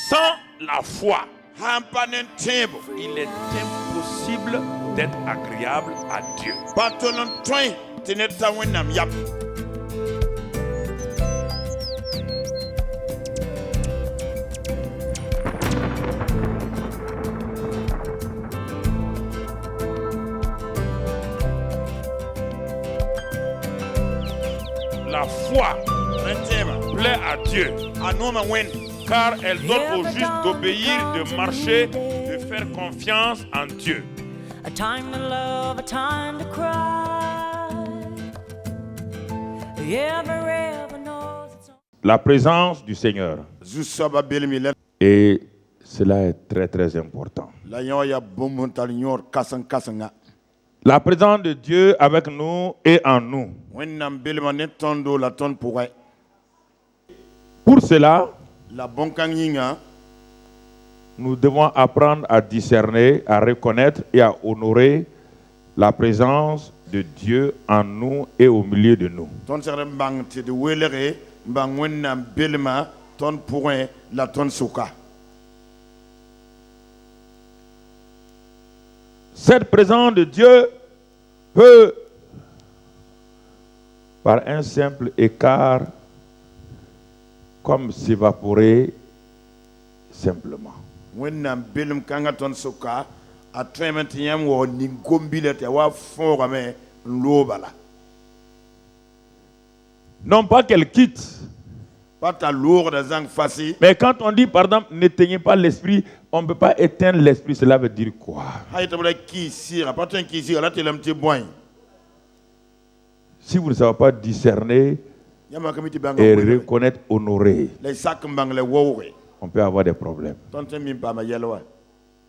Sans la foi, hampanen tembo il est impossible d'être agréable à Dieu. batonon toy tineta wenam yap La foi plaît à Dieu, anoma wen car elle donne au juste d'obéir, de marcher, de faire confiance en Dieu. A time to love, a time to cry. Ever knows its own. La présence du Seigneur. zusaba belmi Et cela est très très important. la ya bomontal nyor kasanga La présence de Dieu avec nous et en nous. wenam belma ne tondo la ton pourrait Pour cela, la bonkanyinga nous devons apprendre à discerner, à reconnaître et à honorer la présence de Dieu en nous et au milieu de nous. ton serem bang te de welere bang wenam belma ton pourrait la ton suka Cette présence de Dieu peut, par un simple écart, comme s'évaporer simplement. wenam belum kanga ton suka a tremet yam wo ni gombile te wa forame lobala Non pas qu'elle quitte, pas ta lourde zang fasi mais quand on dit, par exemple, n'éteignez pas l'esprit, on ne peut pas éteindre l'esprit, cela veut dire quoi? hay to ki sira pas ton ki sira la telam te boy Si vous ne savez pas discerner yama kamiti banga et welere reconnaître, honorer, les sak mbang le wowre on peut avoir des problèmes. ton te mi pa ma yelwa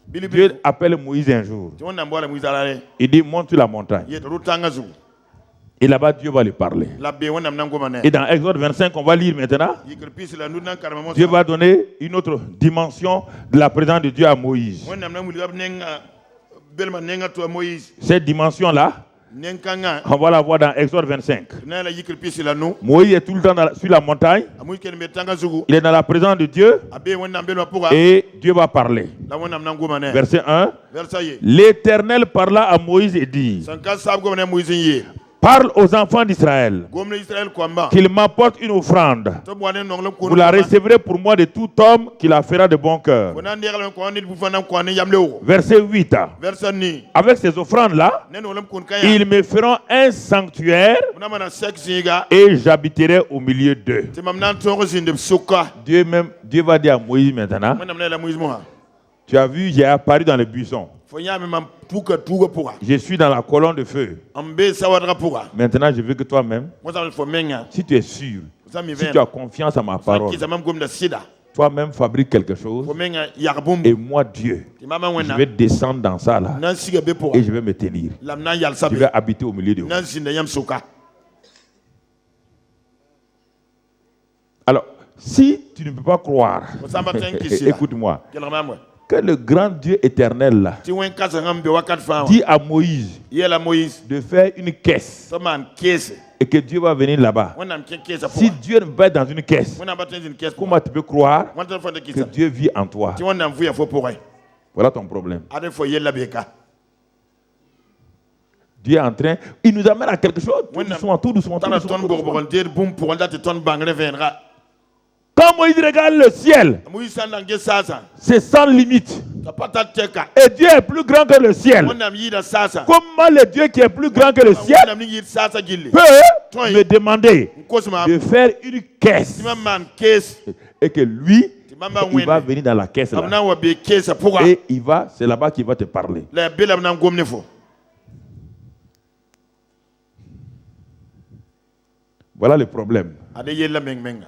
bili Dieu appelle Moïse un jour. ti wonna mbola mu zalale Il dit, monte sur la montagne. yet rutanga zu Et là-bas, Dieu va lui parler. la be wonna nango mané Et dans Exode 25, on va lire maintenant. yikr pis la nunan karama Dieu va donner une autre dimension de la présence de Dieu à Moïse. wonna namu gab nenga belma nenga to Moïse Cette dimension-là, nenkanga on va la voir dans Exode 25. na la yikr pis la nu Moïse est tout le temps sur la montagne. amu ken be tanga zugu Il est dans la présence de Dieu abe wonna belma puga et Dieu va parler. la wonna nango mané Verset 1. versailles L'Éternel parla à Moïse et dit, sanka sab go mané Moïse yi parle aux enfants d'Israël gomna Israël kwamba qu'ils m'apportent une offrande. to boane nonglam ko Vous la recevrez pour moi de tout homme qui la fera de bon cœur. wona ndegal ko nit bu fanam ko ne yamlewo Verset 8. versa ni Avec ces offrandes-là, nen wolam kun kaya ils me feront un sanctuaire wona mana sexiga et j'habiterai au milieu d'eux. te mam nan to zinde suka Dieu va dire à Moïse maintenant, wona mna la Moïse mo tu as vu, j'ai apparu dans le buisson. fo nyame mam tuka puga Je suis dans la colonne de feu. ambe sawadra puga Maintenant, je veux que toi-même, mo sa fo menga si tu es sûr, sa mi si ven tu as confiance à ma parole, ki zamam gomda sida toi-même fabrique quelque chose fo menga yarbum et moi, Dieu, ti mama je wona vais descendre dans ça là nan siga be puga et je vais me tenir. lam nan yal Je sabe vais habiter au milieu de vous. nan zinde yam suka Alors, si tu ne peux pas croire, fo samba tan ki sida écoute-moi, kel mamwe que le grand Dieu éternel là ti wen kasa ngambe wakat fa dit à Moïse yela Moïse de faire une caisse to man kese et que Dieu va venir là-bas. wona mke kesa Si puga Dieu ne va être dans une caisse, wona batin zin kese comment tu peux croire wona fo de que kisa Dieu vit en toi? ti wona mvuya fo puga Voilà ton problème. ade fo yella beka Dieu est en train, il nous amène à quelque chose. Tout Ouais, doucement, tout doucement, tout tana doucement, ton tout doucement. borboron der bum pour ndate ton bangre venra Quand Moïse regarde le ciel, Moïse sandange sasa c'est sans limite. tapata teka Et Dieu est plus grand que le ciel. wona mi yida sasa Comment le Dieu qui est plus grand que le ciel wona mi yid sasa gilli peut me demander kosma de faire une caisse tima man kes et que lui, timamba il va wende venir dans la caisse là. amna wa be kesa puga Et il va, c'est là-bas qu'il va te parler. la belam nan gomne fo Voilà le problème. ade yella menga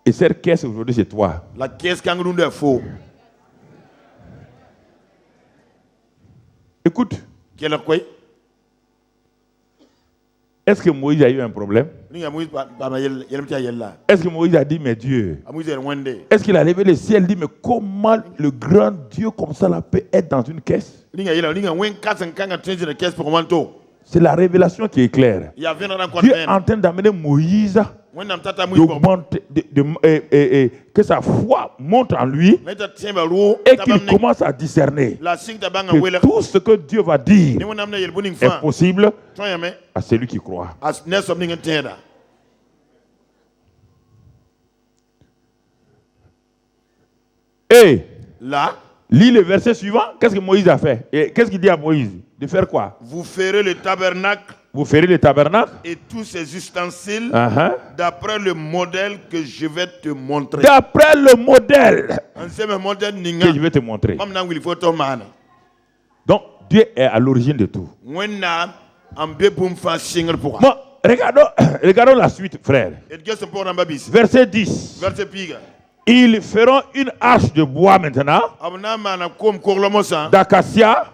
Et cette caisse aujourd'hui, c'est toi. la kes kangulunde fo Écoute, kela koy est-ce que Moïse a eu un problème? ni ya Moïse ba ma yelmta yella Est-ce que Moïse a dit, mais Dieu? Moïse wende Est-ce qu'il a levé le ciel et dit, mais comment le grand Dieu comme ça là peut être dans une caisse? ni ya wen kasan kanga tenzi na kes pour manto C'est la révélation qui est claire. ya venra Dieu est en train d'amener Moïse que sa foi monte en lui et qu'il commence à discerner que tout ce que Dieu va dire est possible à celui qui croit. Et là, lis le verset suivant. Qu'est-ce que Moïse a fait? Et qu'est-ce qu'il dit à Moïse? De faire quoi? Vous ferez le tabernacle. Vous ferez le tabernacle et tous ses ustensiles d'après le modèle que je vais te montrer. D'après le modèle que je vais te montrer. Donc, Dieu est à l'origine de tout. Bon, regardons la suite, frère. Verset 10. Ils feront une hache de bois maintenant, d'acacia.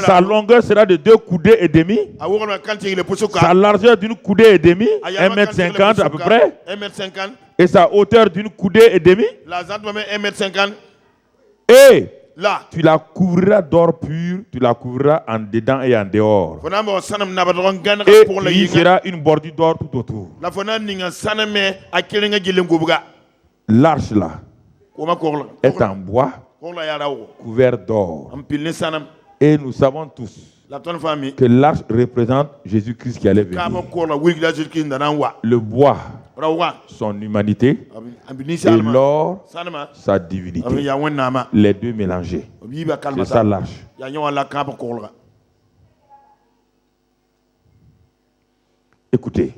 Sa longueur sera de 2 coudées et demi. Sa largeur d'une coudée et demi, 1,50 m à peu près. Et sa hauteur d'une coudée et demi. Et là, tu la couvriras d'or pur, tu la couvriras en dedans et en dehors. Et tu y feras une bordure d'or tout autour. L'arche là est en bois couvert d'or. Et nous savons tous que l'arche représente Jésus-Christ qui allait venir. Le bois, son humanité, et l'or, sa divinité. Les deux mélangés. C'est ça l'arche. Écoutez.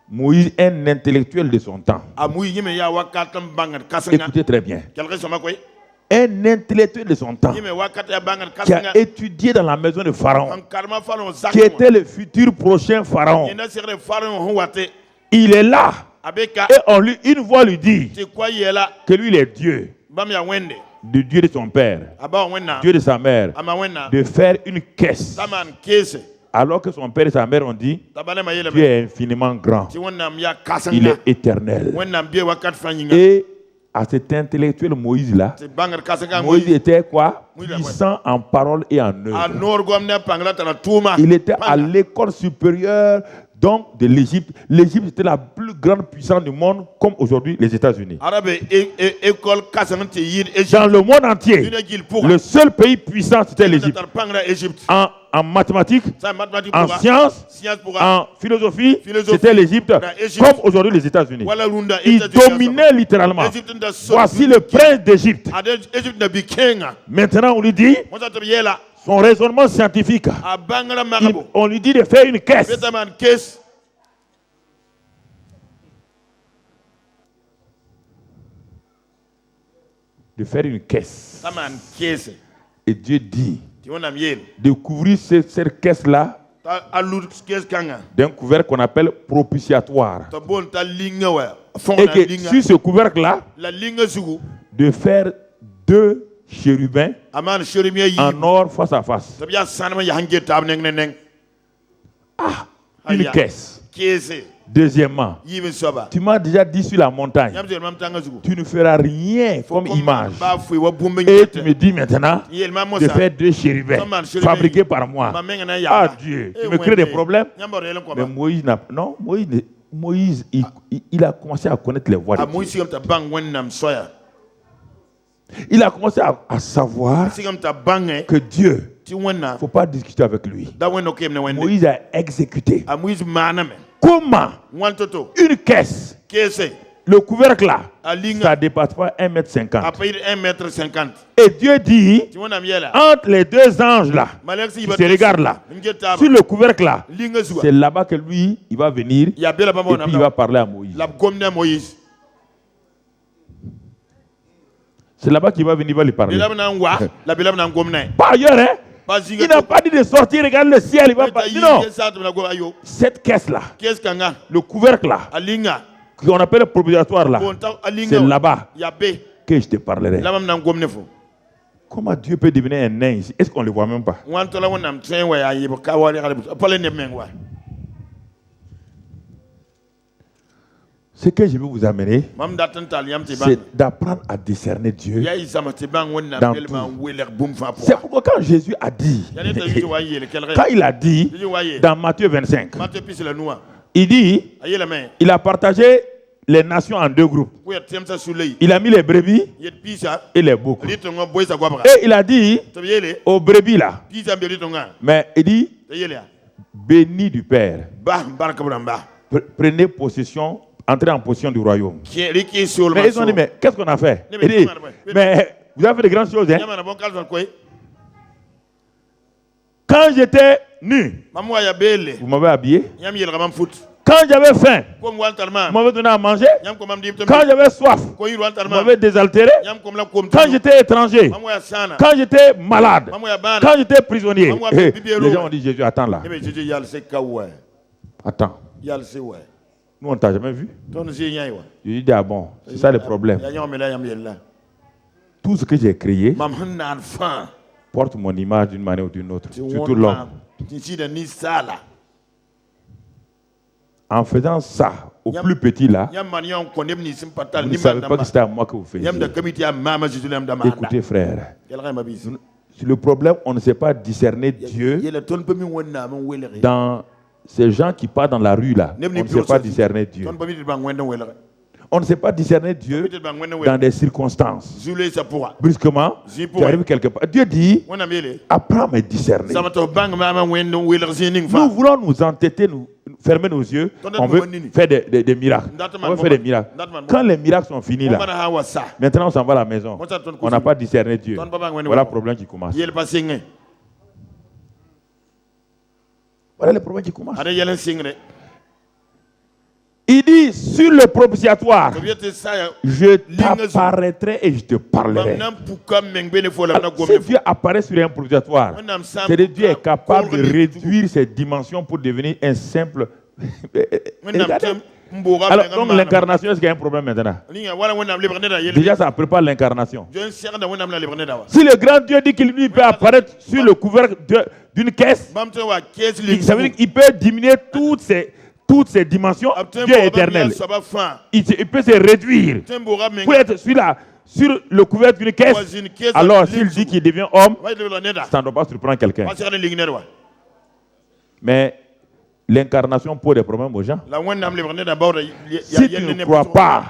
Moïse est un intellectuel de son temps. Écoutez très bien. Un intellectuel de son temps qui a étudié dans la maison de Pharaon, qui était le futur prochain Pharaon. Il est là et une voix lui dit que lui il est Dieu, le Dieu de son père, Dieu de sa mère, de faire une caisse. Alors que son père et sa mère ont dit, Dieu est infiniment grand, il est éternel. Et à cet intellectuel Moïse-là, Moïse était quoi? Puissant en parole et en œuvre. Il était à l'école supérieure donc de l'Égypte. L'Égypte était la plus grande puissance du monde, comme aujourd'hui les États-Unis. Dans le monde entier, le seul pays puissant c'était l'Égypte. En mathématiques, en sciences, en philosophie, c'était l'Égypte, comme aujourd'hui les États-Unis. Il dominait littéralement. Voici le prince d'Égypte. Maintenant, on lui dit, son raisonnement scientifique, on lui dit de faire une caisse. De faire une caisse. Et Dieu dit de couvrir cette caisse-là d'un couvercle qu'on appelle propitiatoire. Et que sur ce couvercle-là, de faire 2 chérubins en or face à face. Une caisse. Deuxièmement, tu m'as déjà dit sur la montagne, tu ne feras rien comme image. Et tu me dis maintenant de faire 2 chérubins fabriqués par moi. Ah Dieu, tu me crées des problèmes. Mais Moïse n'a pas. Non, Moïse, il a commencé à connaître les voies de Dieu. Il a commencé à savoir que Dieu, il ne faut pas discuter avec lui. Moïse a exécuté. Comment une caisse, le couvercle là, ça ne dépasse pas 1,50 m. Et Dieu dit, entre les 2 anges là, qui se regardent là, sur le couvercle là, c'est là-bas que lui, il va venir et puis il va parler à Moïse. C'est là-bas qu'il va venir, il va lui parler. Par ailleurs, hein, il n'a pas dit de sortir, regarde le ciel, il va pas. Non. Cette caisse-là, le couvercle là, qu'on appelle le propriétaire là, c'est là-bas que je te parlerai. Comment Dieu peut devenir un nain ici? Est-ce qu'on ne le voit même pas? Ce que je veux vous amener, c'est d'apprendre à discerner Dieu dans tout. C'est pourquoi quand Jésus a dit, quand il a dit dans Matthieu 25, Il dit, il a partagé les nations en 2 groupes. Il a mis les brebis et les boucs. Et il a dit aux brebis là, mais il dit, béni du Père, prenez possession, entrez en possession du royaume. Mais ils ont dit, mais qu'est-ce qu'on a fait? Il dit, mais vous avez fait de grandes choses. Hein? Quand j'étais nu, vous m'avez habillé. Quand j'avais faim, vous m'avez donné à manger. Quand j'avais soif, vous m'avez désaltéré. Quand j'étais étranger, quand j'étais malade, quand j'étais prisonnier. Les gens ont dit, Jésus, attends là. Attends. Nous, on ne t'a jamais vu. Je lui dis, ah bon, c'est ça le problème. Tout ce que j'ai créé porte mon image d'une manière ou d'une autre, surtout l'homme. En faisant ça au plus petit là, vous ne savez pas que c'était à moi que vous faisiez. Écoutez frère, le problème, on ne sait pas discerner Dieu dans ces gens qui partent dans la rue là. On ne sait pas discerner Dieu. On ne sait pas discerner Dieu dans des circonstances. Brusquement, tu arrives quelque part. Dieu dit, apprends à me discerner. Nous voulons nous entêter, nous fermer nos yeux. On veut faire des miracles. On veut faire des miracles. Quand les miracles sont finis là, maintenant on s'en va à la maison. On n'a pas discerné Dieu. Voilà le problème qui commence. Voilà le problème qui commence. Il dit, sur le propitiatoire, je t'apparaîtrai et je te parlerai. Alors, si Dieu apparaît sur un propitiatoire, c'est que Dieu est capable de réduire ses dimensions pour devenir un simple... Alors, donc l'incarnation, est-ce qu'il y a un problème maintenant? Déjà, ça prépare l'incarnation. Si le grand Dieu dit qu'il peut apparaître sur le couvercle d'une caisse, ça veut dire qu'il peut diminuer toutes ces dimensions. Dieu est éternel. Il peut se réduire pour être sur le couvercle d'une caisse. Alors, s'il dit qu'il devient homme, ça ne doit pas surprendre quelqu'un. Mais l'incarnation pose des problèmes aux gens. Si tu ne crois pas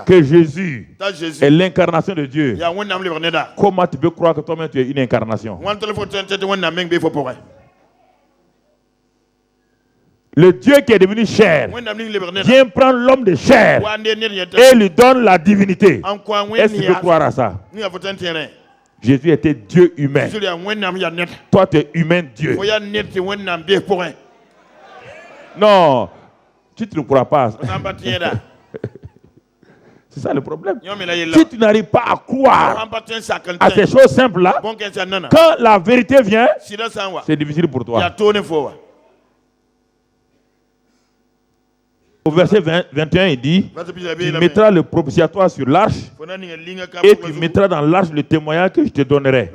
que Jésus est l'incarnation de Dieu, comment tu peux croire que toi-même tu es une incarnation? Le Dieu qui est devenu chair vient prendre l'homme de chair et lui donne la divinité. Est-ce que tu peux croire à ça? Jésus était Dieu humain. Toi, tu es humain Dieu. Non, si tu ne crois pas. C'est ça le problème. Si tu n'arrives pas à croire à ces choses simples-là, quand la vérité vient, c'est difficile pour toi. Au verset 21, il dit, tu mettras le propitiatoire sur l'arche et tu mettras dans l'arche le témoignage que je te donnerai.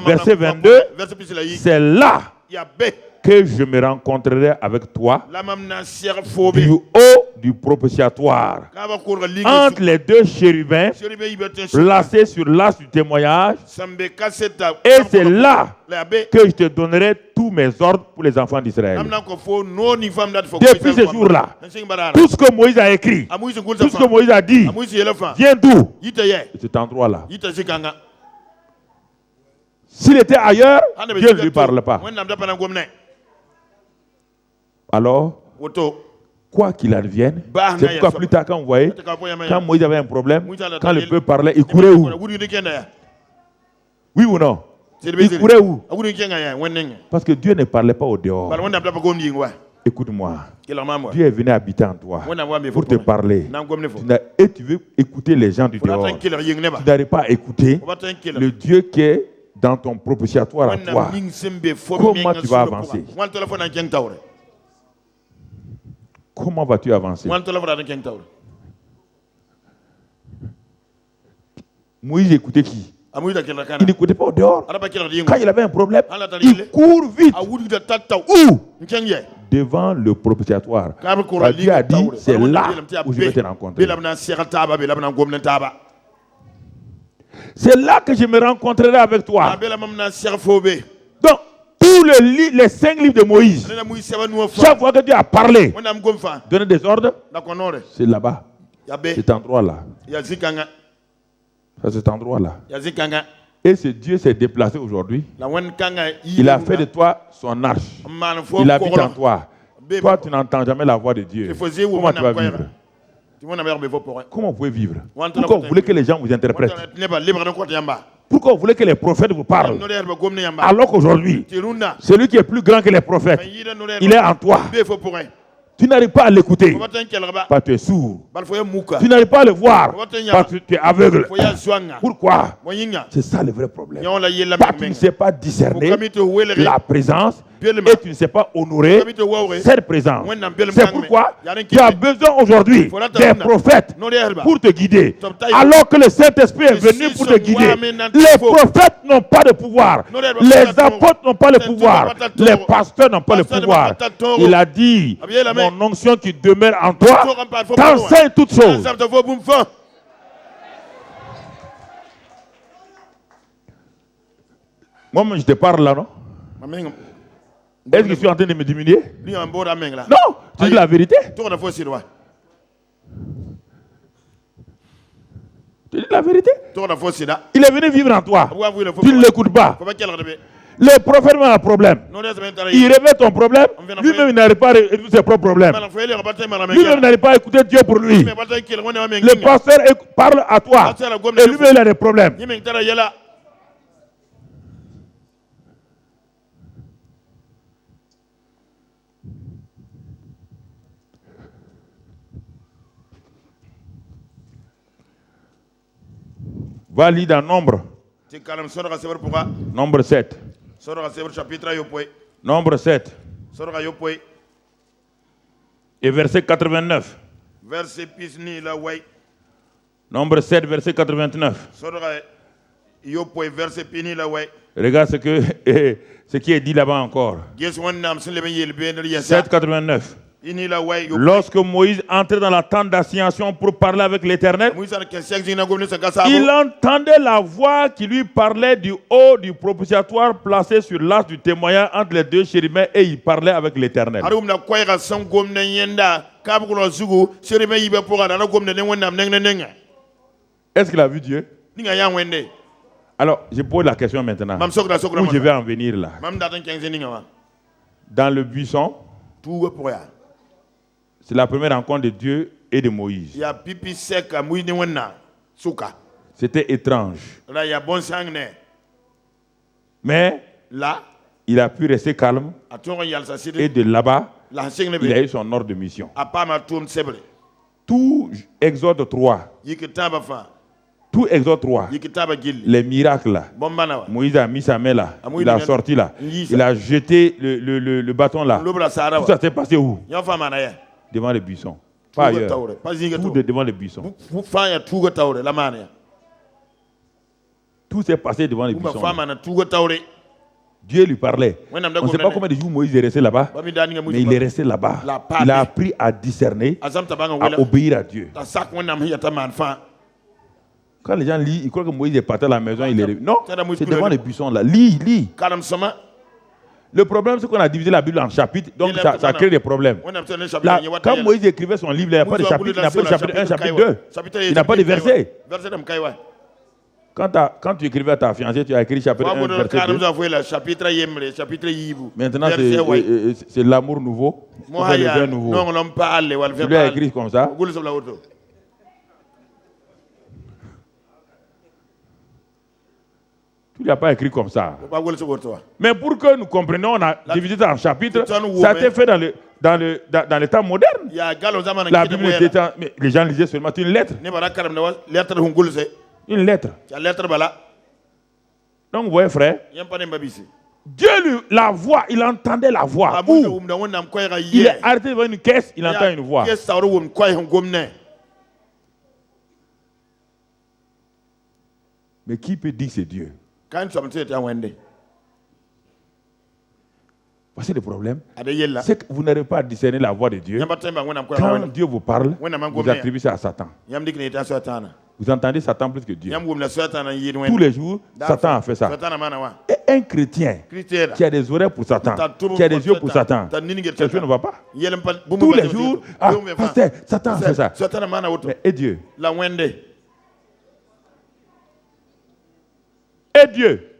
Verset 22, c'est là que je me rencontrerai avec toi du haut du propitiatoire, entre les 2 chérubins placés sur l'arche du témoignage, et c'est là que je te donnerai tous mes ordres pour les enfants d'Israël. Depuis ce jour-là, tout ce que Moïse a écrit, tout ce que Moïse a dit, vient d'où? De cet endroit-là. S'il était ailleurs, Dieu ne lui parle pas. Alors, quoi qu'il advienne, c'est pourquoi plus tard, quand vous voyez, quand Moïse avait un problème, quand le peuple parlait, il courait où? Oui ou non? Il courait où? Parce que Dieu ne parlait pas au dehors. Écoute-moi. Dieu est venu habiter en toi pour te parler. Et tu veux écouter les gens du dehors. Tu n'arrives pas à écouter le Dieu qui est dans ton propitiatoire à toi. Comment tu vas avancer? Comment vas-tu avancer? Moïse écoutait qui? Il n'écoutait pas au dehors. Quand il avait un problème, il court vite. Où? Devant le propitiatoire. Dieu a dit, c'est là où je vais te rencontrer. C'est là que je me rencontrerai avec toi. Donc, tous les 5 livres de Moïse, chaque fois que Dieu a parlé, donné des ordres, c'est là-bas. Cet endroit-là. C'est cet endroit-là. Et ce Dieu s'est déplacé aujourd'hui. Il a fait de toi son arche. Il habite en toi. Toi, tu n'entends jamais la voix de Dieu. Comment tu vas vivre? Comment vous pouvez vivre? Pourquoi vous voulez que les gens vous interprètent? Pourquoi vous voulez que les prophètes vous parlent? Alors qu'aujourd'hui, celui qui est plus grand que les prophètes, il est en toi. Tu n'arrives pas à l'écouter parce que tu es sourd. Tu n'arrives pas à le voir parce que tu es aveugle. Pourquoi? C'est ça le vrai problème. Parce que tu ne sais pas discerner la présence et tu ne sais pas honorer cette présence. C'est pourquoi tu as besoin aujourd'hui des prophètes pour te guider. Alors que le Saint-Esprit est venu pour te guider. Les prophètes n'ont pas de pouvoir. Les apôtres n'ont pas le pouvoir. Les pasteurs n'ont pas le pouvoir. Il a dit, mon onction qui demeure en toi t'enseigne toutes choses. Moi, je te parle là, non? Est-ce que je suis en train de me diminuer? Non, tu dis la vérité. Tu dis la vérité. Il est venu vivre en toi. Tu ne l'écoutes pas. Le prophète a un problème. Il révèle ton problème. Lui-même n'arrive pas à résoudre ses propres problèmes. Lui-même n'arrive pas à écouter Dieu pour lui. Le pasteur parle à toi. Et lui-même il a des problèmes. Va lire dans Nombre. Nombre 7. Nombre 7. Et verset 89. Nombre 7, verset 89. Regarde ce qui est dit là-bas encore. 7, 89. Lorsque Moïse entrait dans la tente d'assignation pour parler avec l'Éternel, il entendait la voix qui lui parlait du haut du propitiatoire placé sur l'arche du témoignage entre les deux chérubins et il parlait avec l'Éternel. Est-ce qu'il a vu Dieu? Alors, je pose la question maintenant. Où je vais en venir là? Dans le buisson, c'est la première rencontre de Dieu et de Moïse. C'était étrange. Mais là, il a pu rester calme. Et de là-bas, il a eu son ordre de mission. Tout Exode 3. Tout Exode 3. Les miracles là. Moïse a mis sa main là. Il a sorti là. Il a jeté le bâton là. Tout ça s'est passé où? Devant les buissons. Pas ailleurs. Tout devant les buissons. Tout s'est passé devant les buissons. Dieu lui parlait. On ne sait pas combien de jours Moïse est resté là-bas. Mais il est resté là-bas. Il a appris à discerner, à obéir à Dieu. Quand les gens lisent, ils croient que Moïse est parti à la maison, il est revenu. Non, c'est devant les buissons là. Lis. Le problème, c'est qu'on a divisé la Bible en chapitres, donc ça crée des problèmes. Là, quand Moïse écrivait son livre, il n'y a pas de chapitre, il n'a pas de chapitre 1, chapitre 2. Il n'a pas de verset. Quand tu écrivais à ta fiancée, tu as écrit chapitre 1, verset 2. Maintenant, c'est l'amour nouveau, c'est le vin nouveau. Tu lui as écrit comme ça. Tu ne l'as pas écrit comme ça. Mais pour que nous comprenions, on a divisé ça en chapitres. Ça a été fait dans le temps moderne. La Bible était, mais les gens lisaient seulement une lettre. Une lettre. Donc vous voyez, frère, Dieu, la voix, il entendait la voix. Où il est arrêté devant une caisse, il entend une voix. Mais qui peut dire que c'est Dieu? Voici le problème. C'est que vous n'arrivez pas à discerner la voix de Dieu. Quand Dieu vous parle, vous attribuez ça à Satan. Vous entendez Satan plus que Dieu. Tous les jours, Satan a fait ça. Et un chrétien qui a des oreilles pour Satan, qui a des yeux pour Satan, quelque chose ne va pas. Tous les jours, pasteur, Satan a fait ça. Mais, et Dieu? Et Dieu?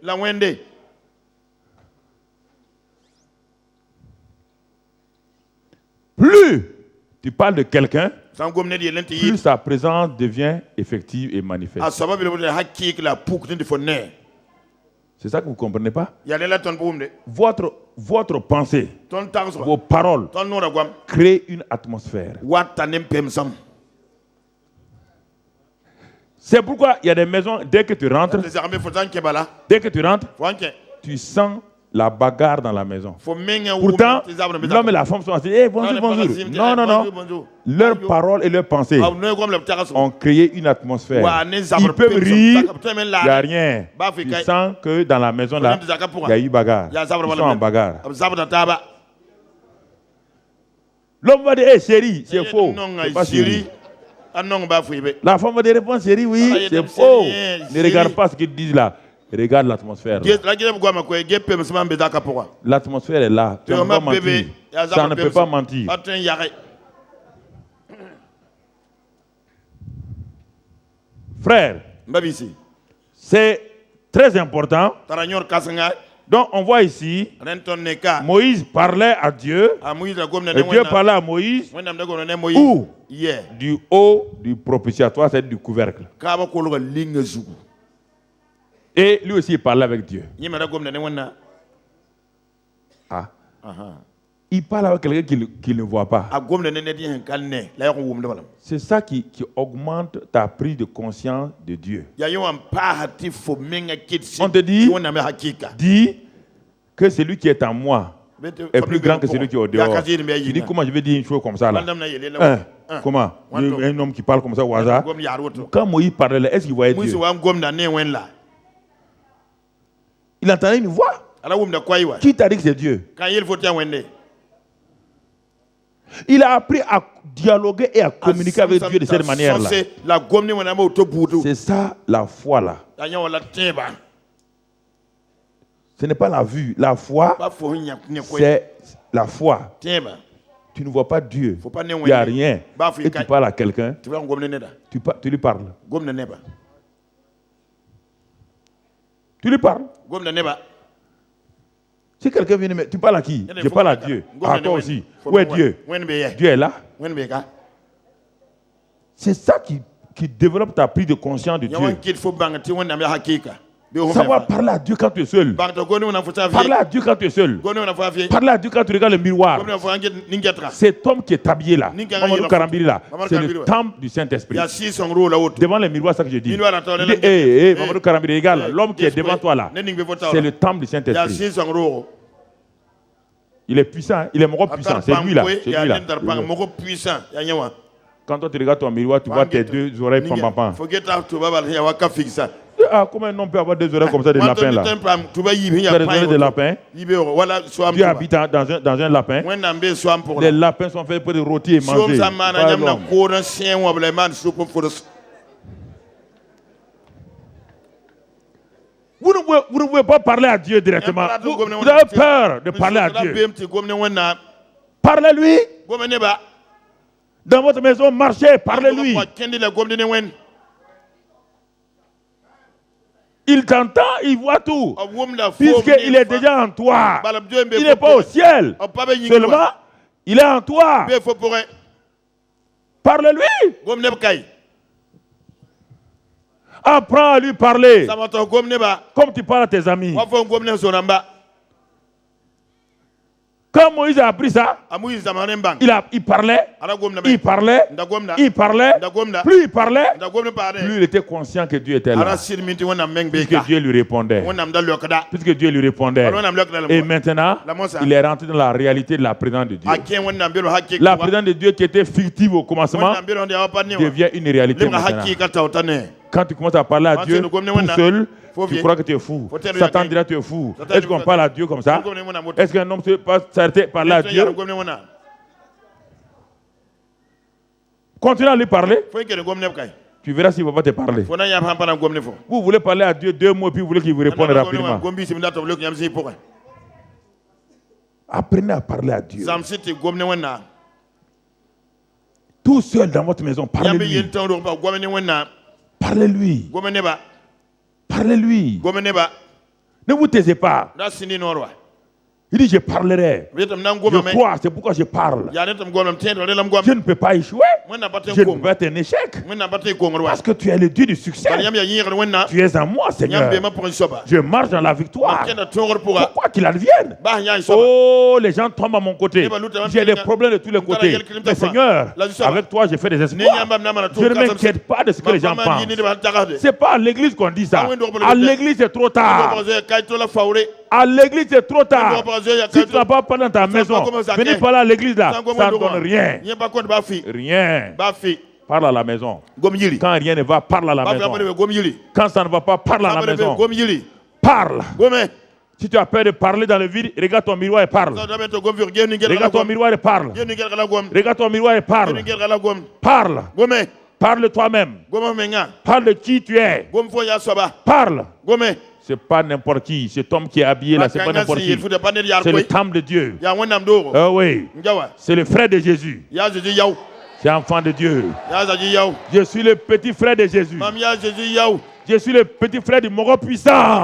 Plus tu parles de quelqu'un, plus sa présence devient effective et manifeste. C'est ça que vous ne comprenez pas? Votre pensée, vos paroles créent une atmosphère. C'est pourquoi il y a des maisons, dès que tu rentres, tu sens la bagarre dans la maison. Pourtant, l'homme et la femme sont assis. Hey, bonjour, bonjour. Non, non, non. Leurs paroles et leurs pensées ont créé une atmosphère. Ils peuvent rire, il n'y a rien. Tu sens que dans la maison, là, il y a eu bagarre. Ils sont en bagarre. L'homme va dire, hey, chérie, c'est faux. C'est pas chérie. La femme va dire, réponds, chérie, oui, c'est faux. Ne regarde pas ce qu'ils disent là. Regarde l'atmosphère. L'atmosphère est là. Tu ne peux pas mentir. Ça ne peut pas mentir. Frère, c'est très important. Donc on voit ici, Moïse parlait à Dieu, et Dieu parlait à Moïse, où du haut du propitiatoire, c'est du couvercle. Et lui aussi il parlait avec Dieu. Ah. Il parle avec quelqu'un qu'il ne voit pas. C'est ça qui augmente ta prise de conscience de Dieu. On te dit, dis que celui qui est en moi est plus grand que celui qui est au dehors. Tu dis comment je vais dire une chose comme ça là? Comment? Un homme qui parle comme ça au hasard. Quand Moïse parlait, est-ce qu'il voyait Dieu? Il entendait une voix. Qui t'a dit que c'est Dieu? Il a appris à dialoguer et à communiquer avec Dieu de cette manière-là. C'est ça la foi là. Ce n'est pas la vue. La foi, c'est la foi. Tu ne vois pas Dieu. Il n'y a rien. Et tu parles à quelqu'un. Tu lui parles. Tu lui parles. Si quelqu'un vient, tu parles à qui? Je parle à Dieu. À toi aussi. Où est Dieu? Dieu est là. C'est ça qui développe ta prise de conscience de Dieu. Savoir parler à Dieu quand tu es seul. Parler à Dieu quand tu es seul. Parler à Dieu quand tu regardes le miroir. Cet homme qui est habillé là, c'est le temple du Saint-Esprit. Devant le miroir, c'est ça que je dis. Mamadou Karambiri, regarde, l'homme qui est devant toi là, c'est le temple du Saint-Esprit. Il est puissant, il est mort puissant, c'est lui là. Quand toi tu regardes ton miroir, tu vois tes deux oreilles pam. Ah, comment un homme peut avoir des oreilles comme ça, des lapins là? Tu as des oreilles de lapin. Dieu habite dans un lapin. Les lapins sont faits pour les rôtir et manger. Vous ne pouvez pas parler à Dieu directement. Vous avez peur de parler à Dieu. Parlez-lui. Dans votre maison, marchez, parlez-lui. Il t'entend, il voit tout. Puisqu'il est déjà en toi. Il n'est pas au ciel. Seulement, il est en toi. Parle-lui. Apprends à lui parler. Comme tu parles à tes amis. Quand Moïse a appris ça, il parlait. Plus il parlait, plus il était conscient que Dieu était là. Puisque Dieu lui répondait. Et maintenant, il est rentré dans la réalité de la présence de Dieu. La présence de Dieu qui était fictive au commencement devient une réalité maintenant. Quand tu commences à parler à Dieu tout seul, tu crois que tu es fou. Satan dira que tu es fou. Est-ce qu'on parle à Dieu comme ça? Est-ce qu'un homme peut parler à Dieu? Continue à lui parler. Tu verras s'il ne va pas te parler. Vous voulez parler à Dieu 2 mots et puis vous voulez qu'il vous réponde rapidement. Apprenez à parler à Dieu. Tout seul dans votre maison, parlez-lui. Parlez-lui. Parlez-lui. Ne vous taisez pas. Il dit, je parlerai. Je crois, c'est pourquoi je parle. Je ne peux pas échouer. Je ne peux être un échec. Parce que tu es le Dieu du succès. Tu es en moi, Seigneur. Je marche dans la victoire. Pourquoi qu'il advienne? Oh, les gens tombent à mon côté. J'ai des problèmes de tous les côtés. Mais Seigneur, avec toi, j'ai fait des espoirs. Je ne m'inquiète pas de ce que les gens pensent. Ce n'est pas à l'église qu'on dit ça. À l'église, c'est trop tard. À l'église, c'est trop tard. Si tu n'as pas parlé dans ta maison, venez parler à l'église là, ça ne donne rien. Rien. Parle à la maison. Quand rien ne va, parle à la maison. Quand ça ne va pas, parle à la maison. Parle. Si tu as peur de parler dans le vide, regarde ton miroir et parle. Regarde ton miroir et parle. Regarde ton miroir et parle. Parle. Parle toi-même. Parle de qui tu es. Parle. C'est pas n'importe qui. Cet homme qui est habillé là, c'est pas n'importe qui. C'est le temple de Dieu. Oui. C'est le frère de Jésus. C'est l'enfant de Dieu. Je suis le petit frère de Jésus. Je suis le petit frère du Moro puissant.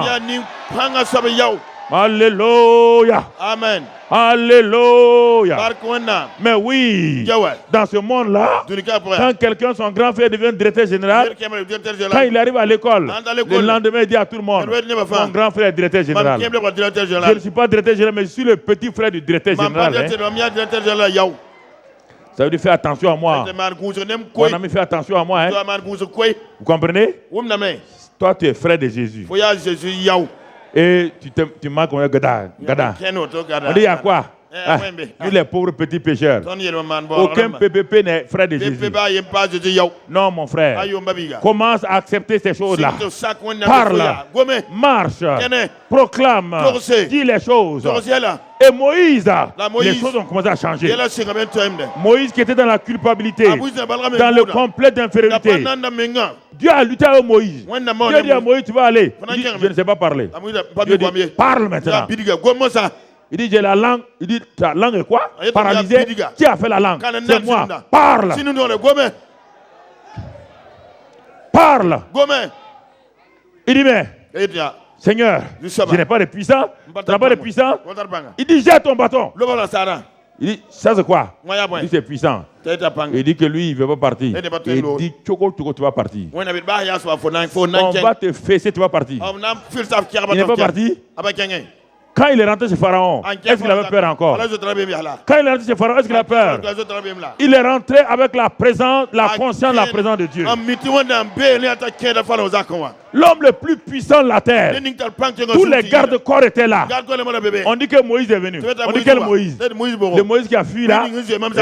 Alléluia. Amen. Alléluia. Mais oui, dans ce monde-là, quand quelqu'un, son grand frère devient directeur général, quand il arrive à l'école, le lendemain, il dit à tout le monde, mon grand frère est directeur général. Je ne suis pas directeur général, mais je suis le petit frère du directeur général. Hein. Ça veut dire faire attention à moi. Mon ami, fais attention à moi. Hein. Vous comprenez? Toi, tu es frère de Jésus. Et tu marques comme un Gada. On dit à quoi? Nous les pauvres petits pécheurs. Aucun PPP n'est frère de Jésus. Non, mon frère. Commence à accepter ces choses-là. Parle, marche, proclame, dis les choses. Et Moïse, les choses ont commencé à changer. Moïse qui était dans la culpabilité, dans le complet d'infériorité. Dieu a lutté avec Moïse. Dieu dit à Moïse, tu vas aller. Il dit, je ne sais pas parler. Dieu dit, parle maintenant. Il dit, j'ai la langue. Il dit, ta langue est quoi? Paralysée. Qui a fait la langue? C'est moi. Parle. Parle. Il dit, mais Seigneur, je n'ai pas de puissance. Tu n'as pas de puissance. Il dit, jette ton bâton. Il dit, ça c'est quoi? Il dit, c'est puissant. Il dit que lui, il ne veut pas partir. Il dit, Tchoko, tu vas partir. On va te fesser, tu vas partir. Il n'est pas parti. Quand il est rentré chez Pharaon, est-ce qu'il avait peur encore? Quand il est rentré chez Pharaon, est-ce qu'il a peur? Il est rentré avec la présence, la conscience, la présence de Dieu. L'homme le plus puissant de la terre. Tous les gardes-corps étaient là. On dit que Moïse est venu. On dit quel Moïse? Le Moïse qui a fui là.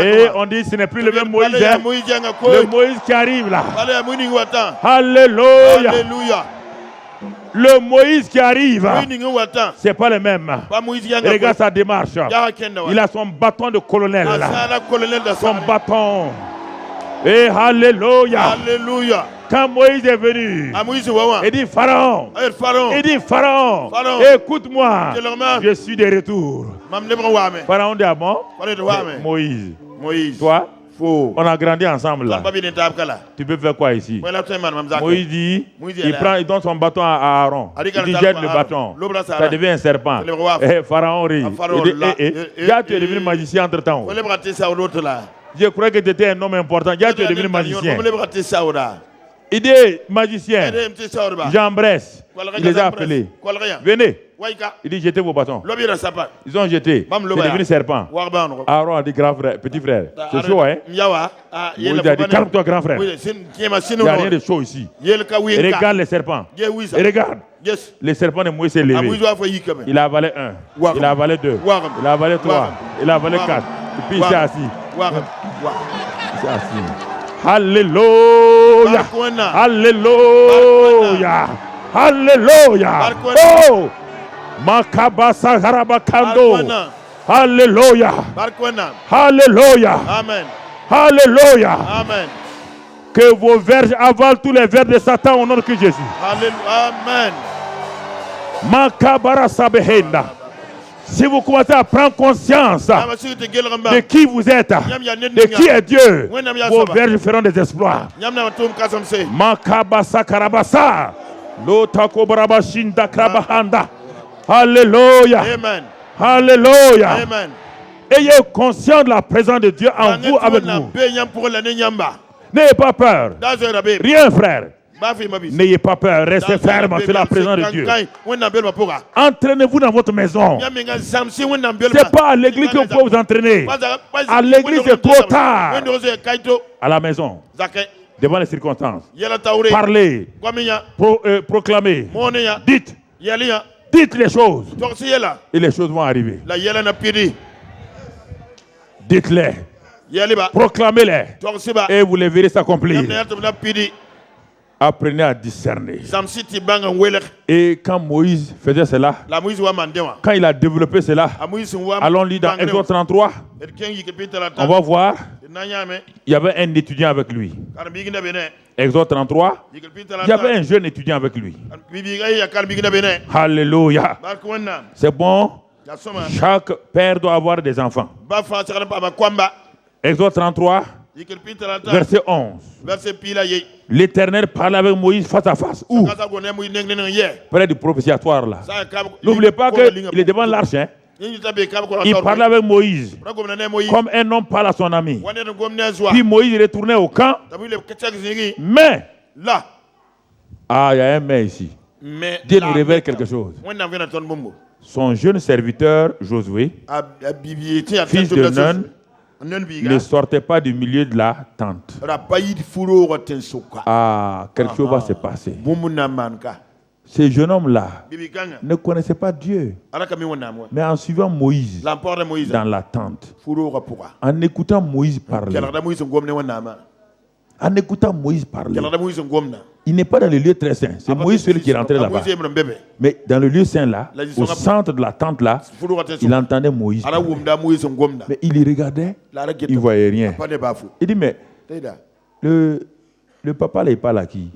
Et on dit ce n'est plus le même Moïse. Hein? Le Moïse qui arrive là. Alléluia. Le Moïse qui arrive, c'est pas le même. Regarde sa démarche. Il a son bâton de colonel. Son bâton. Et alléluia. Quand Moïse est venu, il dit Pharaon. Il dit Pharaon, écoute-moi. Je suis de retour. Pharaon dit ah bon? Moïse. Toi? On a grandi ensemble là. Tu peux faire quoi ici? Moïse dit, il donne son bâton à Aaron. Il dit jette le bâton. Ça devient un serpent. Et Pharaon rit. Il dit, tu es devenu magicien entre temps. Je croyais que tu étais un homme important. Tu es devenu magicien. Il dit magicien. Jean Bresse. Il les a appelés. Venez. Il dit jetez vos bâtons. Ils ont jeté. C'est devenu serpent. Aaron a dit grand frère, petit frère. C'est chaud, hein? Il a dit calme-toi, grand frère. Il n'y a rien de chaud ici. Regarde les serpents. Et regarde. Les serpents de Moïse s'est levé. Il a avalé un. Il a avalé deux. Il a avalé trois. Il a avalé quatre. Et puis il s'est assis. Il s'est assis. Alléluia. Alléluia. Alléluia. Oh! Makabasa Harabakando. Alléluia. Alléluia. Amen. Alléluia. Amen. Que vos verges avalent tous les vers de Satan au nom de Jésus. Amen. Makabara sabehenda. Si vous commencez à prendre conscience de qui vous êtes, de qui est Dieu, vos verges feront des exploits. Makabasa karabasa. Lotakobarabashinda krabahanda. Alléluia. Amen. Alléluia. Amen. Ayez conscience de la présence de Dieu en vous, avec vous. N'ayez pas peur. Rien, frère. N'ayez pas peur. Restez ferme sur la présence de Dieu. Entraînez-vous dans votre maison. Ce n'est pas à l'église que vous pouvez vous entraîner. À l'église, c'est trop tard. À la maison, devant les circonstances. Parlez. Proclamez. Dites les choses. Et les choses vont arriver. Dites-les. Proclamez-les. Et vous les verrez s'accomplir. Apprenez à discerner. Et quand Moïse faisait cela, quand il a développé cela, allons lire dans Exode 33. On va voir, il y avait un étudiant avec lui. Exode 33, il y avait un jeune étudiant avec lui. Alléluia. C'est bon. Chaque père doit avoir des enfants. Exode 33, verset 11. L'Éternel parlait avec Moïse face à face. Où? Près du prophétiatoire là. N'oubliez pas qu'il est devant l'arche. Hein? Il parlait avec Moïse comme un homme parle à son ami. Puis Moïse est retourné au camp. Mais là, il y a un mais ici. Dieu nous révèle quelque chose. Son jeune serviteur Josué, fils de Nun, ne sortait pas du milieu de la tente. Quelque chose va se passer. Ce jeune homme-là ne connaissait pas Dieu. Mais en suivant Moïse dans la tente, en écoutant Moïse parler, il n'est pas dans le lieu très saint. C'est Moïse celui qui est rentré là-bas. Mais dans le lieu saint là, au centre de la tente là, il entendait Moïse parler. Mais il y regardait, il ne voyait rien. Il dit, mais le papa là, il parle à qui?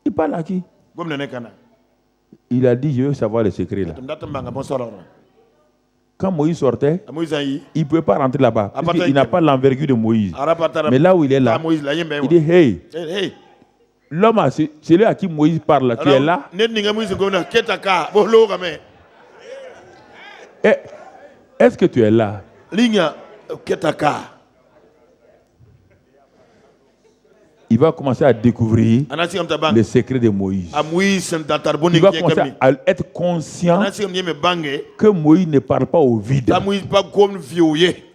Il parle à qui? Il a dit, je veux savoir le secret là. Quand Moïse sortait, il ne pouvait pas rentrer là-bas. Il n'a pas l'envergure de Moïse. Mais là où il est là, il dit, hey, l'homme, c'est celui à qui Moïse parle, tu es là? Est-ce que tu es là? Il va commencer à découvrir le secret de Moïse. Il va commencer à être conscient que Moïse ne parle pas au vide.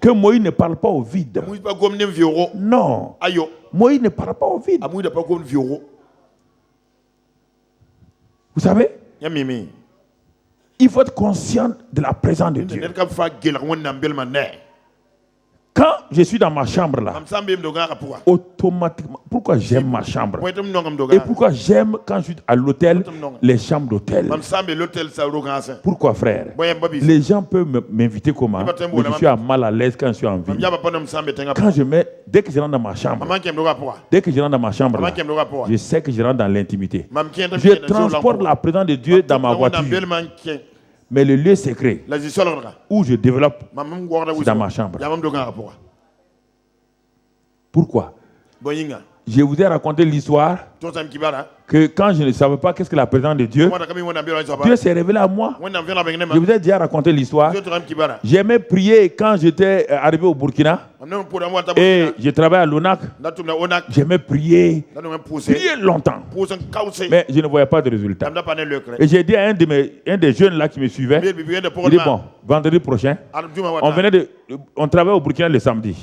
Que Moïse ne parle pas au vide. Non. Moïse ne parle pas au vide. Vous savez? Il faut être conscient de la présence de Dieu. Quand je suis dans ma chambre là, automatiquement, pourquoi j'aime ma chambre? Et pourquoi j'aime quand je suis à l'hôtel, les chambres d'hôtel? Pourquoi, frère? Les gens peuvent m'inviter comment? Mais je suis mal à l'aise quand je suis en ville. Dès que je rentre dans ma chambre, là, je sais que je rentre dans l'intimité. Je transporte la présence de Dieu dans ma voiture. Mais le lieu secret où je développe, c'est dans ma chambre. Pourquoi? Je vous ai raconté l'histoire que quand je ne savais pas qu'est-ce que la présence de Dieu, Dieu s'est révélé à moi. Je vous ai déjà raconté l'histoire. J'aimais prier quand j'étais arrivé au Burkina et je travaillais à l'ONAC. J'aimais prier longtemps. Mais je ne voyais pas de résultat. Et j'ai dit à un des jeunes là qui me suivait, il dit bon, vendredi prochain, on travaille au Burkina le samedi.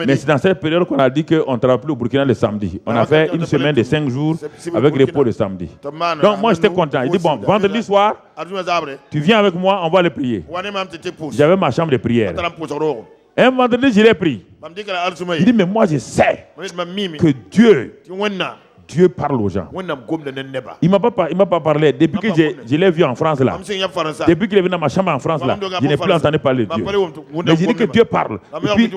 Mais c'est dans cette période qu'on a dit qu'on ne travaille plus au Burkina le samedi. On a fait une semaine de 5 jours avec repos le samedi. Donc moi j'étais content. Il dit bon, vendredi soir, tu viens avec moi, on va le prier. J'avais ma chambre de prière. Un vendredi, je l'ai pris. Il dit mais moi je sais que Dieu parle aux gens. Il ne m'a pas parlé. Depuis que je l'ai vu en France là, depuis qu'il est venu dans ma chambre en France là, je n'ai plus entendu parler de Dieu. Mais j'ai dit que Dieu parle. Et puis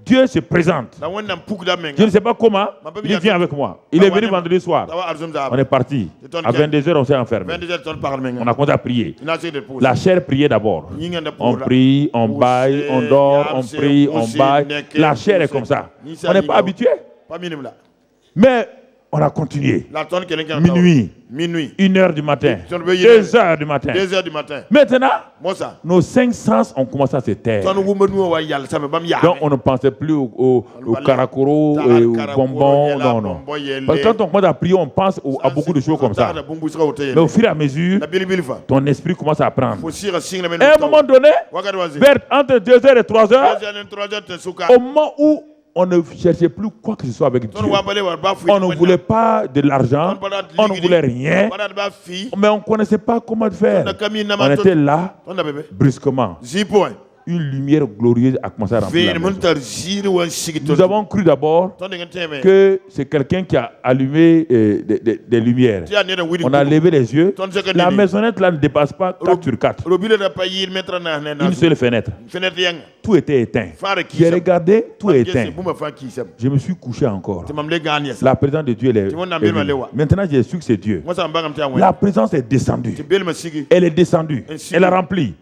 Dieu se présente. Je ne sais pas comment. Il vient avec moi. Il est venu vendredi soir. On est parti. À 22h, on s'est enfermé. On a commencé à prier. La chair priait d'abord. On prie, on baille, on dort, on prie, on baille. La chair est comme ça. On n'est pas habitué. Mais on a continué. Minuit. 1h du matin. 2h du matin. Maintenant, nos 5 sens ont commencé à se taire. Donc on ne pensait plus au karakoro, au bonbon. Non. Parce que quand on commence à prier, on pense à beaucoup de choses comme ça. Mais au fur et à mesure, ton esprit commence à prendre. Et à un moment donné, entre 2h et 3h, au moment où on ne cherchait plus quoi que ce soit avec Dieu. On ne voulait pas de l'argent. On ne voulait rien. Mais on ne connaissait pas comment faire. On était là, brusquement. Une lumière glorieuse a commencé à remplir la maison. Nous avons cru d'abord que c'est quelqu'un qui a allumé des lumières. On a levé les yeux. La maisonnette là ne dépasse pas 4 sur 4. Une seule fenêtre. Tout était éteint. J'ai regardé, tout est éteint. Je me suis couché encore. La présence de Dieu est venue. Maintenant j'ai su que c'est Dieu. La présence est descendue. Elle est descendue. Elle a rempli.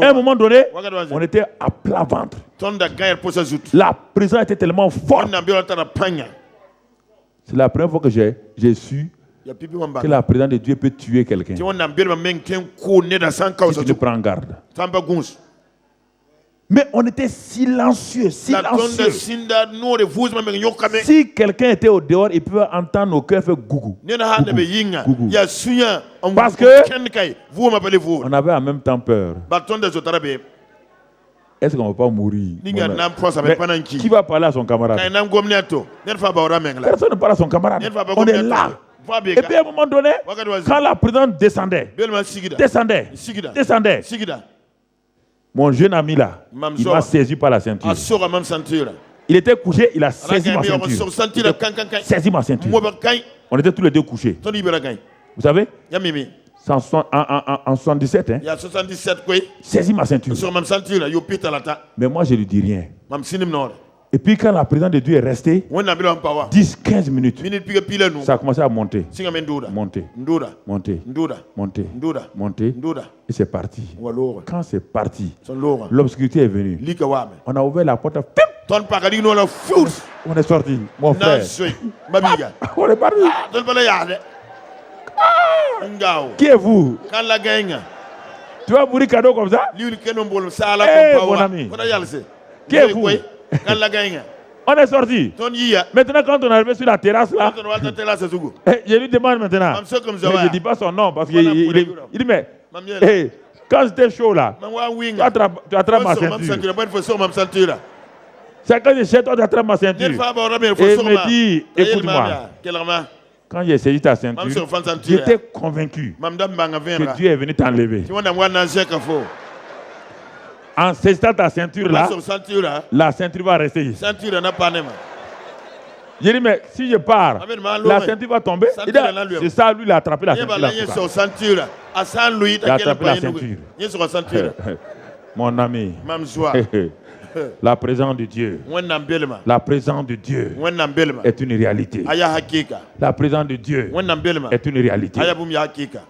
À un moment donné, on était à plat ventre. La présence était tellement forte. C'est la première fois que j'ai su que la présence de Dieu peut tuer quelqu'un. Si tu ne prends garde. Mais on était silencieux. Si quelqu'un était au dehors, il pouvait entendre nos cœurs faire gougou. Parce que on avait en même temps peur. Est-ce qu'on ne va pas mourir? Mais qui va parler à son camarade? Personne ne parle à son camarade. On est là. Et puis à un moment donné, quand la présence descendait, mon jeune ami là, il m'a saisi par la ceinture. Il était couché, il a saisi ma ceinture. On était tous les deux couchés. Vous savez? En 77, hein? Saisis ma ceinture. Mais moi, je ne lui dis rien. Et puis quand la présence de Dieu est restée, 10-15 minutes, ça a commencé à monter. Monter. Et c'est parti. Quand c'est parti, l'obscurité est venue. On a ouvert la porte. On est sorti. Mon frère. On est parti. Qui est vous? Tu vas mourir cadeau comme ça? Mon ami. Qui est vous? On est sorti. Maintenant, quand on est arrivé sur la terrasse là, je lui demande maintenant. Mais je ne dis pas son nom parce qu'il dit mais quand c'était chaud là, tu attrapes ma ceinture. C'est quand je cherche, toi tu attrapes ma ceinture. Et il me dit, écoute-moi. Quand j'ai saisi ta ceinture, j'étais convaincu que Dieu est venu t'enlever. En saisissant ta ceinture là, la ceinture va rester. J'ai dit, mais si je pars, la ceinture va tomber. C'est ça, lui, il a attrapé la ceinture. Il a attrapé la ceinture. Mon ami. La présence de Dieu. La présence de Dieu est une réalité. La présence de Dieu est une réalité.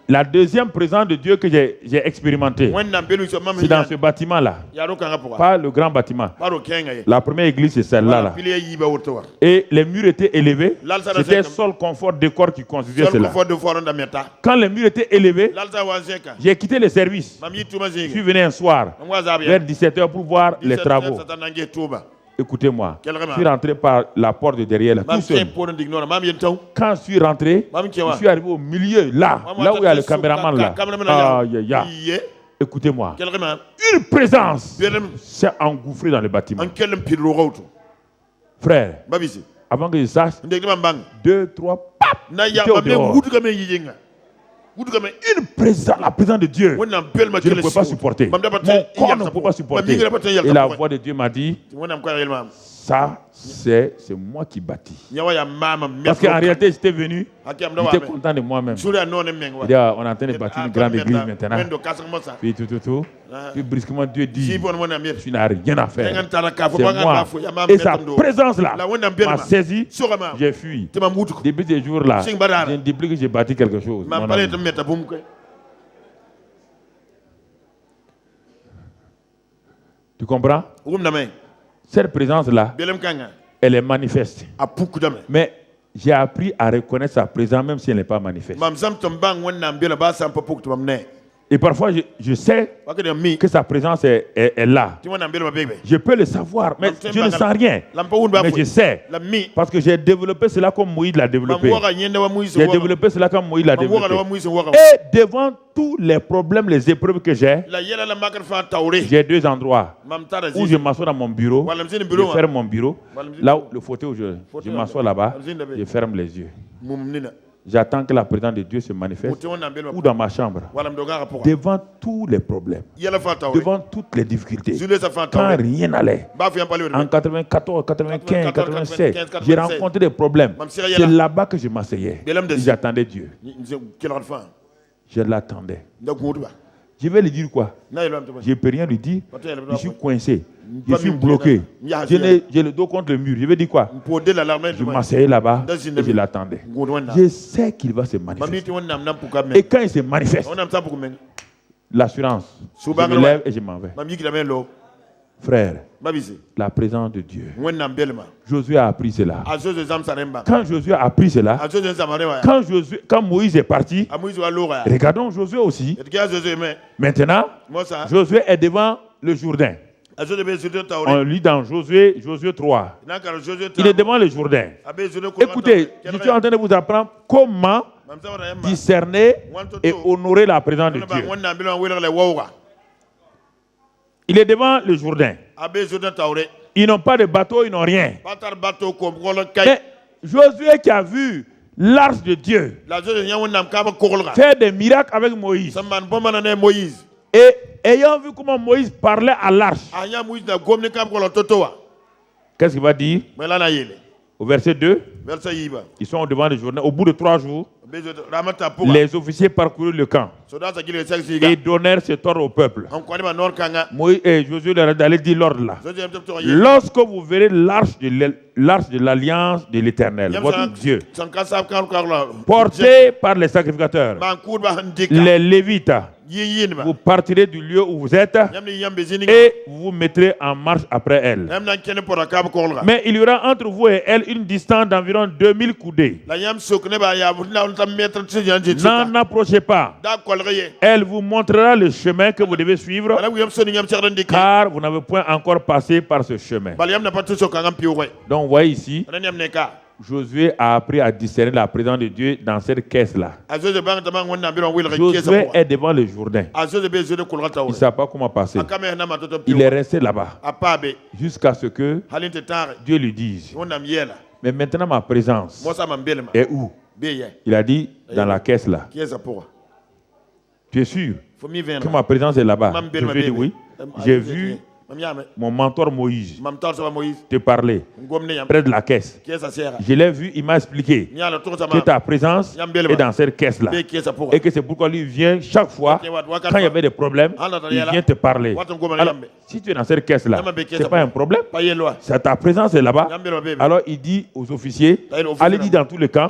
La deuxième présence de Dieu que j'ai expérimentée, c'est dans ce bâtiment-là. Pas le grand bâtiment. La première église, c'est celle-là. Et les murs étaient élevés. C'était Sol Confort Décor qui construisait cela. Quand les murs étaient élevés, j'ai quitté le service. Je suis venu un soir, vers 17h, pour voir les travaux. Écoutez-moi, je suis rentré par la porte de derrière là, tout seul. Quand je suis rentré, je suis arrivé au milieu, là où il y a le caméraman là. Écoutez-moi, une présence s'est engouffrée dans le bâtiment. Frère, avant que je sache, 2, 3, j'étais au dehors. Une présence, la présence de Dieu, je ne pouvais pas supporter. Mon corps ne pouvait pas supporter. Et la voix de Dieu m'a dit, Ça, c'est moi qui bâtis. Parce qu'en réalité, j'étais venu, j'étais content de moi-même. On est en train de bâtir une grande église maintenant. Puis puis brusquement, Dieu dit, tu n'as rien à faire. C'est moi. Et sa présence-là m'a saisi, j'ai fui. Depuis ces jours-là, je ne dis plus que j'ai bâti quelque chose. Tu comprends? Cette présence-là, elle est manifeste. Mais j'ai appris à reconnaître sa présence même si elle n'est pas manifeste. Et parfois, je sais que sa présence est là. Je peux le savoir, mais je ne sens rien. Mais je sais. Parce que j'ai développé cela comme Moïse l'a développé. J'ai développé cela comme Moïse l'a développé. Et devant tous les problèmes, les épreuves que j'ai 2 endroits où je m'assois dans mon bureau, je ferme mon bureau. Là où le fauteuil où je m'assois là-bas, je ferme les yeux. J'attends que la présence de Dieu se manifeste ou dans ma chambre, devant tous les problèmes, devant toutes les difficultés, quand rien n'allait. En 94, 95, 96, j'ai rencontré des problèmes. C'est là-bas que je m'asseyais. J'attendais Dieu. Je l'attendais. Je vais lui dire quoi? Je ne peux rien lui dire. Je suis coincé. Je suis bloqué. J'ai le dos contre le mur. Je vais dire quoi? Je m'asseyais là-bas et je l'attendais. Je sais qu'il va se manifester. Et quand il se manifeste, l'assurance, je me lève et je m'en vais. Frère, la présence de Dieu. Josué a appris cela. Quand Josué a appris cela, quand Moïse est parti, regardons Josué aussi. Maintenant, Josué est devant le Jourdain. On lit dans Josué 3. Il est devant le Jourdain. Écoutez, je suis en train de vous apprendre comment discerner et honorer la présence de Dieu. Il est devant le Jourdain. Ils n'ont pas de bateau, ils n'ont rien. Mais Josué qui a vu l'arche de Dieu faire des miracles avec Moïse. Et ayant vu comment Moïse parlait à l'arche, qu'est-ce qu'il va dire? Au verset 2, ils sont devant le Jourdain. Au bout de 3 jours, les officiers parcoururent le camp et donnèrent cet ordre au peuple. Moïse et Josué leur allaient dire l'ordre là. Lorsque vous verrez l'arche de l'alliance de l'Éternel, votre Dieu, portée par les sacrificateurs, les Lévites, vous partirez du lieu où vous êtes et vous vous mettrez en marche après elle. Mais il y aura entre vous et elle une distance d'environ 2000 coudées. N'en approchez pas. Elle vous montrera le chemin que vous devez suivre, car vous n'avez point encore passé par ce chemin. Donc vous voyez ici, Josué a appris à discerner la présence de Dieu dans cette caisse-là. Josué est devant le Jourdain. Il ne savait pas comment passer. Il est resté là-bas jusqu'à ce que Dieu lui dise, mais maintenant ma présence est où? Il a dit, dans la caisse là. Tu es sûr que ma présence est là-bas? Je lui ai dit oui. J'ai vu mon mentor Moïse te parler près de la caisse. Je l'ai vu, il m'a expliqué que ta présence est dans cette caisse-là. Et que c'est pourquoi lui vient chaque fois, quand il y avait des problèmes, il vient te parler. Alors, si tu es dans cette caisse-là, ce n'est pas un problème. Ta présence est là-bas. Alors il dit aux officiers, allez dire dans tous les camps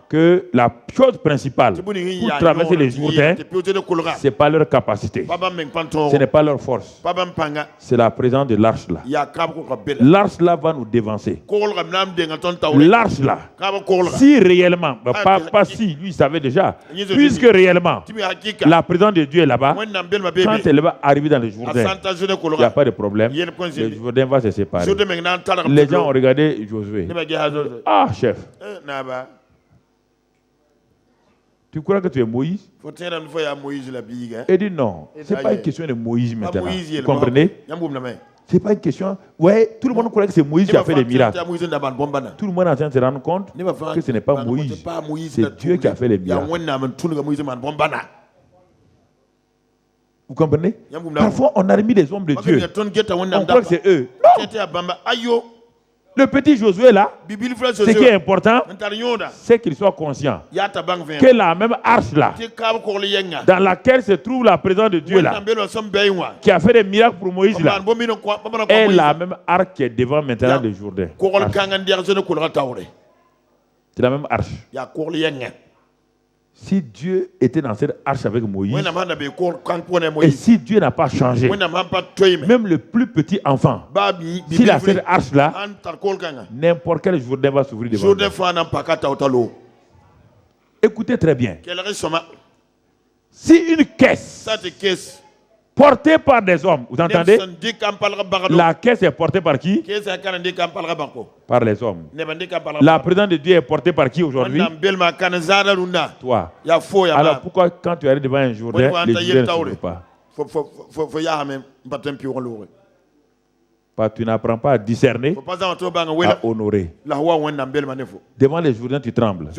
que la chose principale pour traverser les Jourdains, ce n'est pas leur capacité. Ce n'est pas leur force. C'est la présence de l'arche là. L'arche là va nous dévancer. L'arche là, si réellement, pas si, lui il savait déjà, puisque réellement la présence de Dieu est là-bas, quand elle va arriver dans le Jourdain, il n'y a pas de problème. Le Jourdain va se séparer. Les gens ont regardé Josué. Ah, chef. Tu crois que tu es Moïse? Il dit non. Ce n'est pas une question de Moïse maintenant. Vous comprenez? Ce n'est pas une question. Ouais, tout le monde croit que c'est Moïse qui a fait des miracles. Tout le monde est en train de se rendre compte que ce n'est pas Moïse. C'est Dieu qui a fait les miracles. Vous comprenez? Parfois, on a remis des hommes de Dieu. On croit que c'est eux. Non. Le petit Josué là, ce qui est important, c'est qu'il soit conscient que la même arche là, dans laquelle se trouve la présence de Dieu là, qui a fait des miracles pour Moïse là, est la même arche qui est devant maintenant le Jourdain. C'est la même arche. Si Dieu était dans cette arche avec Moïse, et si Dieu n'a pas changé, même le plus petit enfant, s'il a cette arche-là, n'importe quel Jourdain va s'ouvrir devant lui. Écoutez très bien. Si une caisse portée par des hommes, vous entendez? La caisse est portée par qui? Par les hommes. La présence de Dieu est portée par qui aujourd'hui? Toi. Alors pourquoi quand tu arrives devant un Jourdain, les Jourdains ne s'ouvrent pas? Parce que tu n'apprends pas à discerner, à honorer. Devant les Jourdains, tu trembles.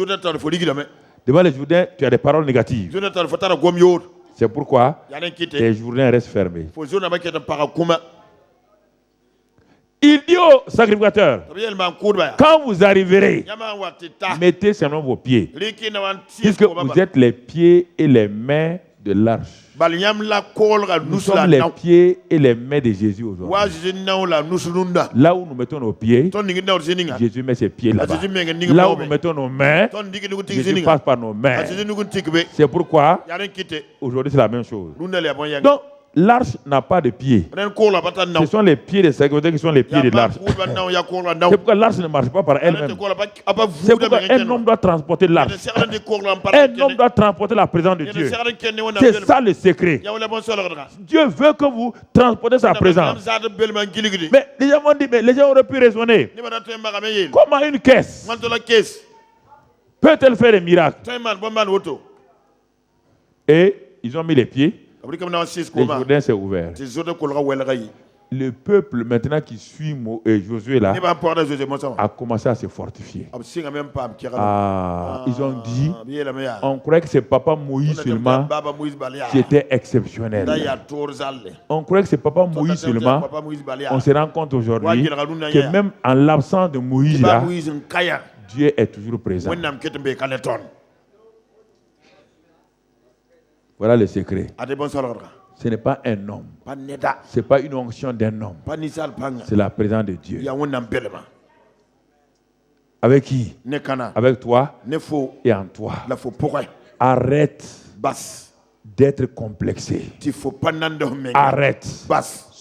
Devant les Jourdains, tu as des paroles négatives. C'est pourquoi les Jourdains restent fermés. Il dit au sacrificateur, quand vous arriverez, mettez seulement vos pieds, puisque vous êtes les pieds et les mains de l'arche. Nous sommes les pieds et les mains de Jésus aujourd'hui. Là où nous mettons nos pieds, Jésus met ses pieds là-bas. Là où nous mettons nos mains, Jésus passe par nos mains. C'est pourquoi aujourd'hui c'est la même chose. Donc, l'arche n'a pas de pieds. Ce sont les pieds des sacrificateurs qui sont les pieds de l'arche. C'est pourquoi l'arche ne marche pas par elle-même. C'est pourquoi un homme doit transporter l'arche. Un homme doit transporter la présence de Dieu. C'est ça le secret. Dieu veut que vous transportez sa présence. Mais les gens m'ont dit, mais les gens auraient pu raisonner. Comment une caisse peut-elle faire des miracles? Et ils ont mis les pieds. Le Jourdain s'est ouvert. Le peuple maintenant qui suit Josué là a commencé à se fortifier. Ils ont dit, on croyait que c'est papa Moïse seulement qui était exceptionnel. On croyait que c'est papa Moïse seulement. On se rend compte aujourd'hui que même en l'absence de Moïse là, Dieu est toujours présent. Voilà le secret. Ce n'est pas un homme. Ce n'est pas une onction d'un homme. C'est la présence de Dieu. Avec qui? Avec toi et en toi. Arrête d'être complexé. Arrête.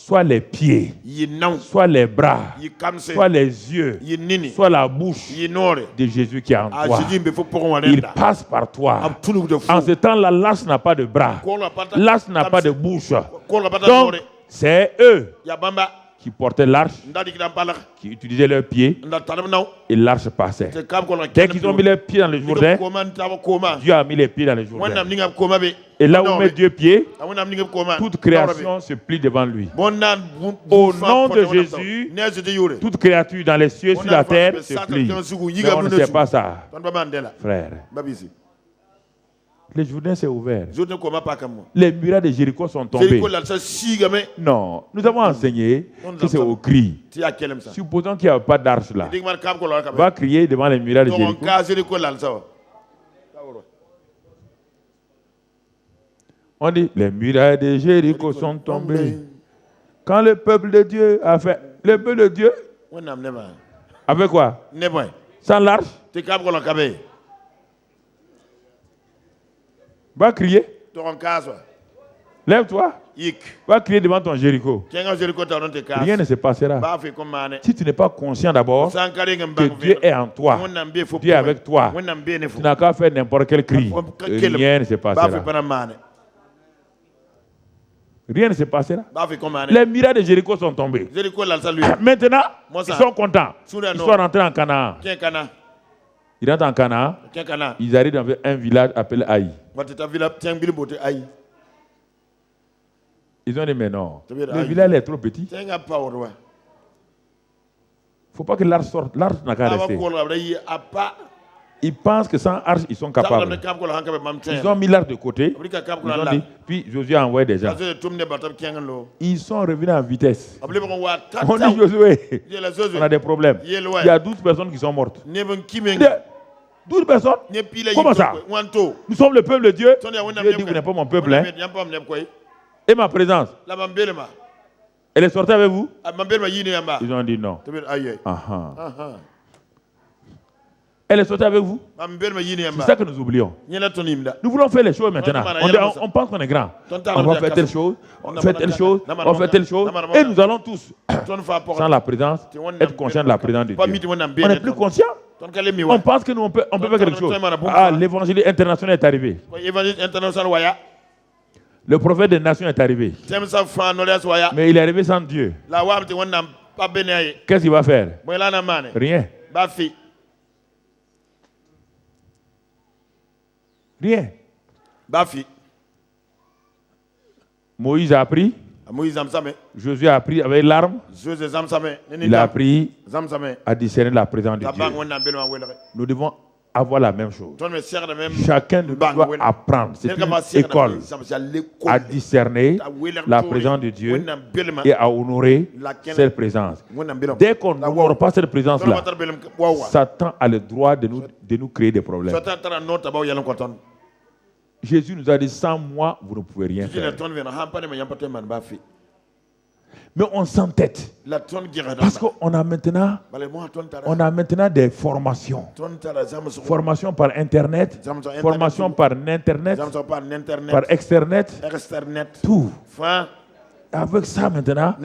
Soit les pieds, soit les bras, soit les yeux, soit la bouche de Jésus qui est en toi. Il passe par toi. En ce temps-là, l'arche n'a pas de bras. L'arche n'a pas de bouche. Donc, c'est eux qui portaient l'arche, qui utilisaient leurs pieds, et l'arche passait. Dès qu'ils ont mis leurs pieds dans le Jourdain, Dieu a mis les pieds dans le Jourdain. Et là où met Dieu pied, toute création se plie devant lui. Au nom de Jésus, toute créature dans les cieux, sur la terre, se plie. Mais on ne sait pas ça, frère. Le Jourdain s'est ouvert. Les murailles de Jéricho sont tombés. Non, nous avons enseigné que c'est au cri. Supposons qu'il n'y a pas d'arche là. Va crier devant les murailles de Jéricho. On dit, les murailles de Jéricho sont tombées. Quand le peuple de Dieu a fait... Le peuple de Dieu... Avec quoi? Sans l'arche? Va crier. Lève-toi. Va crier devant ton Jéricho. Rien ne se passera. Si tu n'es pas conscient d'abord que Dieu est en toi, Dieu est avec toi, tu n'as qu'à faire n'importe quel cri. Rien ne se passera. Rien ne se passera. Les miracles de Jéricho sont tombés. Maintenant, ils sont contents. Ils sont rentrés en Canaan. Ils rentrent en Canaan. Ils arrivent dans un village appelé Haï. Ils ont dit, mais non, le village est trop petit. Il ne faut pas que l'arche sorte. L'arche n'a qu'à rester. Ils pensent que sans arche, ils sont capables. Ils ont mis l'arche de côté. Ils ont dit, puis Josué a envoyé des gens. Ils sont revenus en vitesse. On dit Josué, on a des problèmes. Il y a 12 personnes qui sont mortes. 12 personnes? Comment ça? Nous sommes le peuple de Dieu. Dieu dit, vous n'êtes pas mon peuple. Hein? Et ma présence, elle est sortie avec vous? Ils ont dit non. Elle est sortie avec vous? C'est ça que nous oublions. Nous voulons faire les choses maintenant. On pense qu'on est grand. On va faire telle chose, on fait telle chose, on fait telle chose. Et nous allons tous, sans la présence, être conscients de la présence de Dieu. On n'est plus conscient. On pense que nous, on peut faire quelque chose. Ah, l'évangile international est arrivé. Le prophète des nations est arrivé. Mais il est arrivé sans Dieu. Qu'est-ce qu'il va faire? Rien. Rien. Moïse a appris. Josué a appris avec l'arme. Il a appris à discerner la présence de Dieu. Nous devons avoir la même chose. Chacun de nous doit apprendre. C'est une école à discerner la présence de Dieu et à honorer cette présence. Dès qu'on n'honore pas cette présence-là, Satan a le droit de nous créer des problèmes. Jésus nous a dit, sans moi, vous ne pouvez rien faire. Mais on s'entête. Parce qu'on a maintenant, des formations. Formation par Internet, formation par Internet, par Externet, tout. Avec ça maintenant,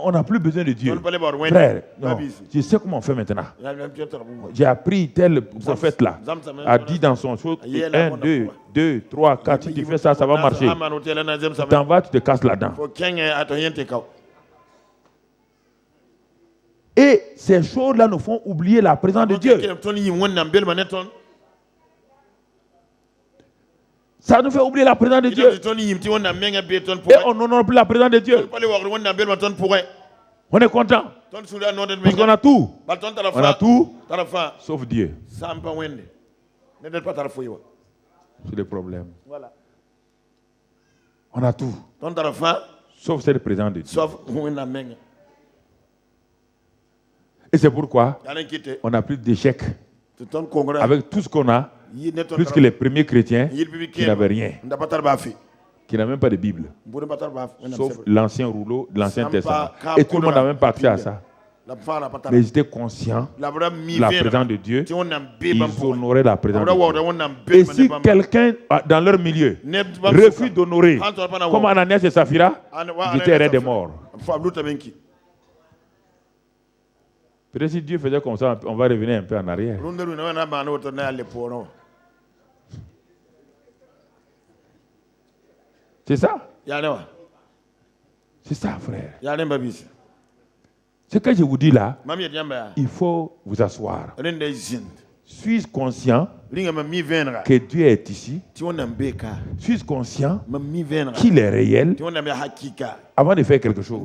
on n'a plus besoin de Dieu. Frère, non, je sais comment on fait maintenant. J'ai appris tel prophète là a dit dans son chose 1, 2, 3, 4, si tu fais ça, ça va marcher. Tu t'en vas, tu te casses la dent. Et ces choses-là nous font oublier la présence de Dieu. Ça nous fait oublier la présence de Dieu. Et on n'honore plus la présence de Dieu. On est content. Parce qu'on a tout. On a tout, sauf Dieu. C'est le problème. On a tout, sauf cette présence de Dieu. Et c'est pourquoi on n'a plus d'échecs. Avec tout ce qu'on a, plus que les premiers chrétiens qui n'avaient rien, qui n'avaient même pas de Bible, sauf l'ancien rouleau de l'Ancien Testament. Et tout le monde n'a même pas accès à ça. Mais ils étaient conscients de la présence de Dieu. Ils honoraient la présence de Dieu. Et si quelqu'un dans leur milieu refuse d'honorer, comme Ananias et Saphira, ils étaient raides de mort. Peut-être si Dieu faisait comme ça, on va revenir un peu en arrière. C'est ça. C'est ça, frère. Ce que je vous dis là, il faut vous asseoir. Suis-je conscient que Dieu est ici? Suis-je conscient qu'il est réel avant de faire quelque chose?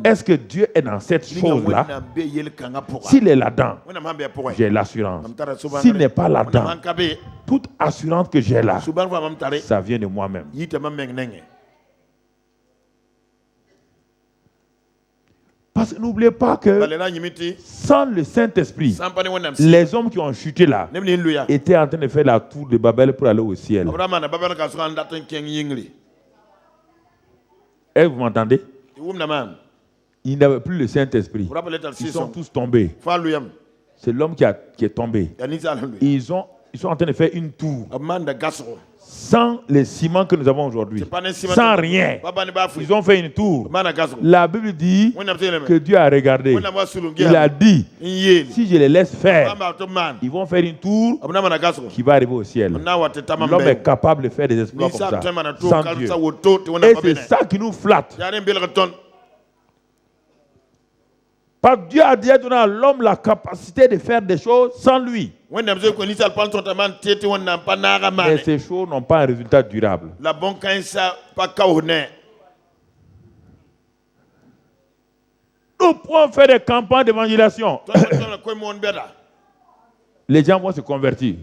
Est-ce que Dieu est dans cette chose-là? S'il est là-dedans, j'ai l'assurance. S'il n'est pas là-dedans, toute assurance que j'ai là, ça vient de moi-même. Parce que n'oubliez pas que sans le Saint-Esprit, les hommes qui ont chuté là étaient en train de faire la tour de Babel pour aller au ciel. Et vous m'entendez? Ils n'avaient plus le Saint-Esprit. Ils sont tous tombés. C'est l'homme qui est tombé. Ils sont en train de faire une tour. Sans les ciments que nous avons aujourd'hui, sans rien, ils ont fait une tour. La Bible dit que Dieu a regardé. Il a dit, si je les laisse faire, ils vont faire une tour qui va arriver au ciel. L'homme est capable de faire des exploits comme ça, sans Dieu. Et c'est ça qui nous flatte. Parce que Dieu a déjà donné à l'homme la capacité de faire des choses sans lui. Mais ces choses n'ont pas un résultat durable. Nous pouvons faire des campagnes d'évangélisation. les gens vont se convertir.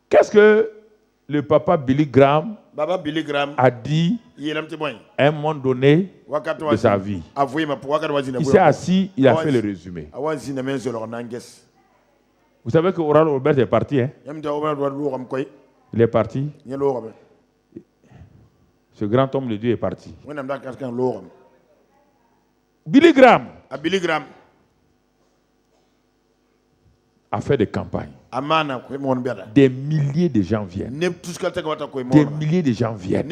Qu'est-ce que le papa Billy Graham a dit à un moment donné de sa vie? Il s'est assis, il a fait le résumé. Vous savez que Oral Robert est parti, hein? Il est parti. Ce grand homme de Dieu est parti. Billy Graham a fait des campagnes. Des milliers de gens viennent. Des milliers de gens viennent.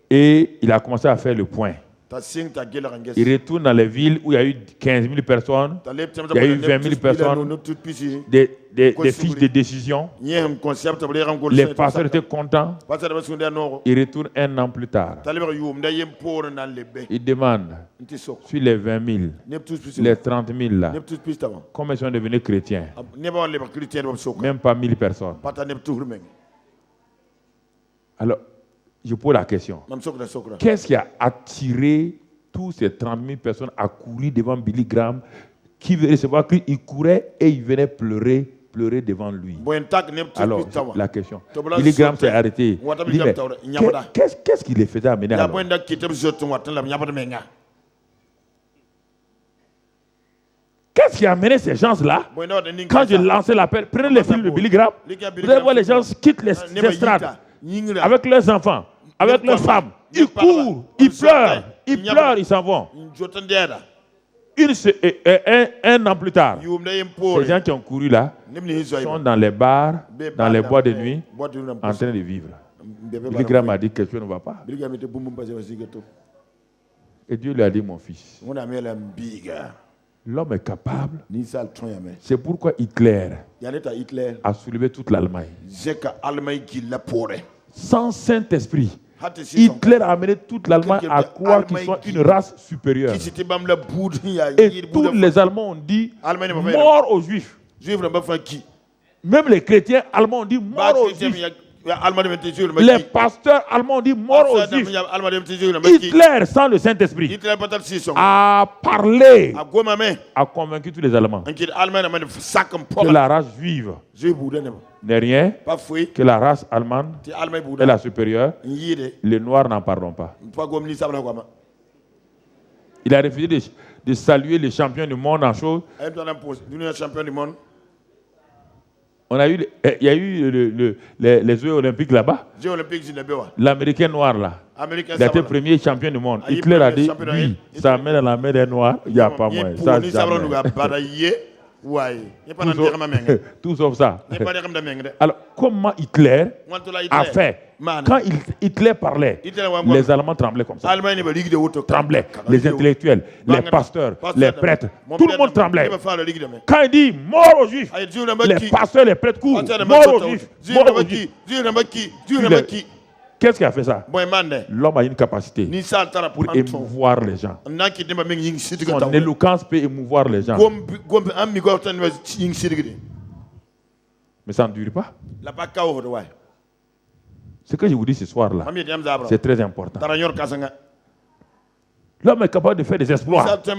Et il a commencé à faire le point. Il retourne dans les villes où il y a eu 15 000 personnes, il y a eu 20 000 personnes, des fiches de décision. Les pasteurs étaient contents. Il retourne un an plus tard. Il demande, sur les 20 000, les 30 000 là, combien sont devenus chrétiens? Même pas 1000 personnes. Alors, je pose la question. Qu'est-ce qui a attiré tous ces 30 000 personnes à courir devant Billy Graham qui veut recevoir Christ? Il courait et il venait pleurer devant lui. Alors, la question. Billy Graham s'est arrêté. Il dit, mais qu'est-ce qui les faisait amener alors? Qu'est-ce qui a amené ces gens-là? Quand je lançais l'appel, prenez les films de Billy Graham, vous allez voir les gens quittent les estrades avec leurs enfants, avec leurs femmes. Ils courent, ils pleurent, ils s'en vont. Un an plus tard, ces gens qui ont couru là sont dans les bars, dans les boîtes de nuit, en train de vivre. Billy Graham a dit quelque chose ne va pas. Et Dieu lui a dit, mon fils, l'homme est capable. C'est pourquoi Hitler a soulevé toute l'Allemagne. Sans Saint-Esprit, Hitler a amené toute l'Allemagne à croire qu'ils sont une race supérieure. Et tous les Allemands ont dit mort aux Juifs. Même les chrétiens allemands ont dit mort aux Juifs. Les pasteurs allemands ont dit mort aux Juifs. Hitler, sans le Saint-Esprit, a parlé, a convaincu tous les Allemands que la race juive n'est rien, que la race allemande est la supérieure. Les Noirs n'en parlons pas. Il a refusé de saluer les champions du monde en choses. Il y a eu les Jeux olympiques là-bas. L'Américain noir là. Il a été premier champion du monde. Hitler a dit, oui, ça met dans la main des Noirs, il n'y a pas moins. Ça, tout sauf ça. Alors, comment Hitler a fait? Quand Hitler parlait, les Allemands tremblaient comme ça. Tremblaient. Les intellectuels, les pasteurs, les prêtres, tout le monde tremblait. Quand il dit mort aux Juifs, les pasteurs, les prêtres courent. Mort aux Juifs. Mort aux Juifs. Qu'est-ce qui a fait ça? L'homme a une capacité pour émouvoir les gens. Son éloquence peut émouvoir les gens. Mais ça ne dure pas. Ce que je vous dis ce soir-là, c'est très important. L'homme est capable de faire des exploits. C'est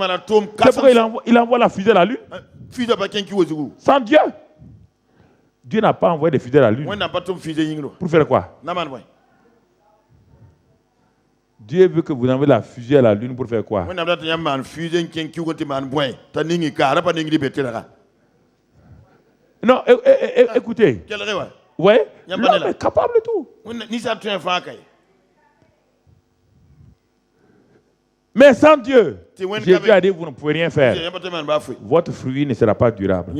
pourquoi il envoie la fusée à la lune. Sans Dieu. Dieu n'a pas envoyé des fusées à la lune. Pour faire quoi? Dieu veut que vous envoyez la fusée à la lune pour faire quoi? Non, écoutez. Ouais, l'homme est capable de tout. Mais sans Dieu, Jésus a dit, vous ne pouvez rien faire. Votre fruit ne sera pas durable.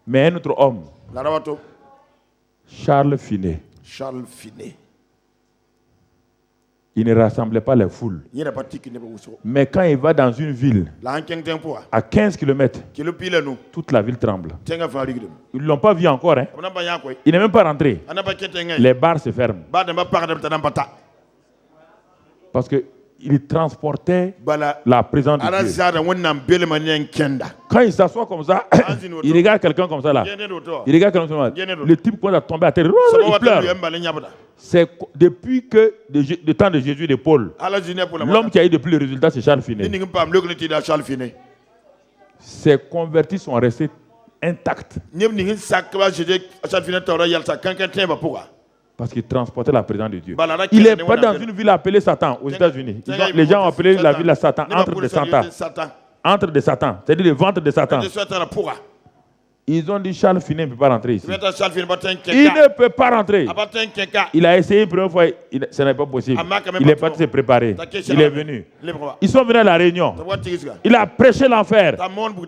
Mais un autre homme, Charles Finet, il ne rassemblait pas les foules. Mais quand il va dans une ville, à 15 km, toute la ville tremble. Ils ne l'ont pas vu encore. Hein? Il n'est même pas rentré. Les bars se ferment. Parce que il transportait la présence de Dieu. Quand il s'assoit comme ça, il regarde quelqu'un comme ça là. Il regarde quelqu'un comme ça. Le type commence à tomber à terre. Il pleure. C'est depuis que le temps de Jésus et de Paul, l'homme qui a eu le plus de résultats, c'est Charles Finet. Ses convertis sont restés intacts. Parce qu'il transportait la présence de Dieu. Il n'est pas dans une ville appelée Satan aux États-Unis. Les gens ont appelé la ville à Satan, entre des Satan. Entre des Satan, c'est-à-dire le ventre de Satan. Ils ont dit Charles Finet ne peut pas rentrer ici. Il ne peut pas rentrer. Il a essayé une première fois, ce n'est pas possible. Il est parti se préparer. Il est venu. Ils sont venus à la réunion. Il a prêché l'enfer.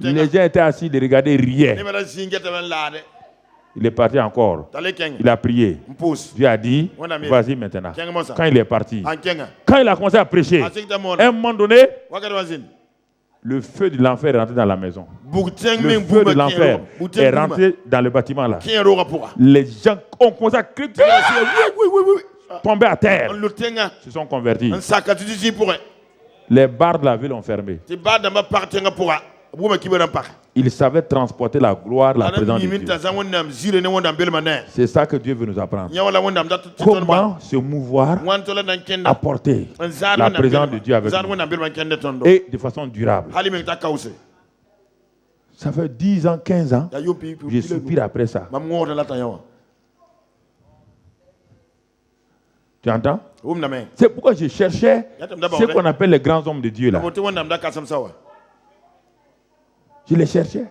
Les gens étaient assis, ils regardaient, riaient. Il est parti encore. Il a prié. Dieu a dit, vas-y maintenant. Quand il est parti, quand il a commencé à prêcher, à un moment donné, le feu de l'enfer est rentré dans la maison. Le feu de l'enfer est rentré dans le bâtiment là. Les gens ont commencé à crier, tomber à terre. Se sont convertis. Les bars de la ville ont fermé. Il savait transporter la gloire, la présence de Dieu. C'est ça que Dieu veut nous apprendre. Comment se mouvoir, apporter la présence de Dieu avec nous. Et de façon durable. Ça fait 10 ans, 15 ans, je soupire après ça. Tu entends? C'est pourquoi je cherchais ce qu'on appelle les grands hommes de Dieu là. Je les cherchais.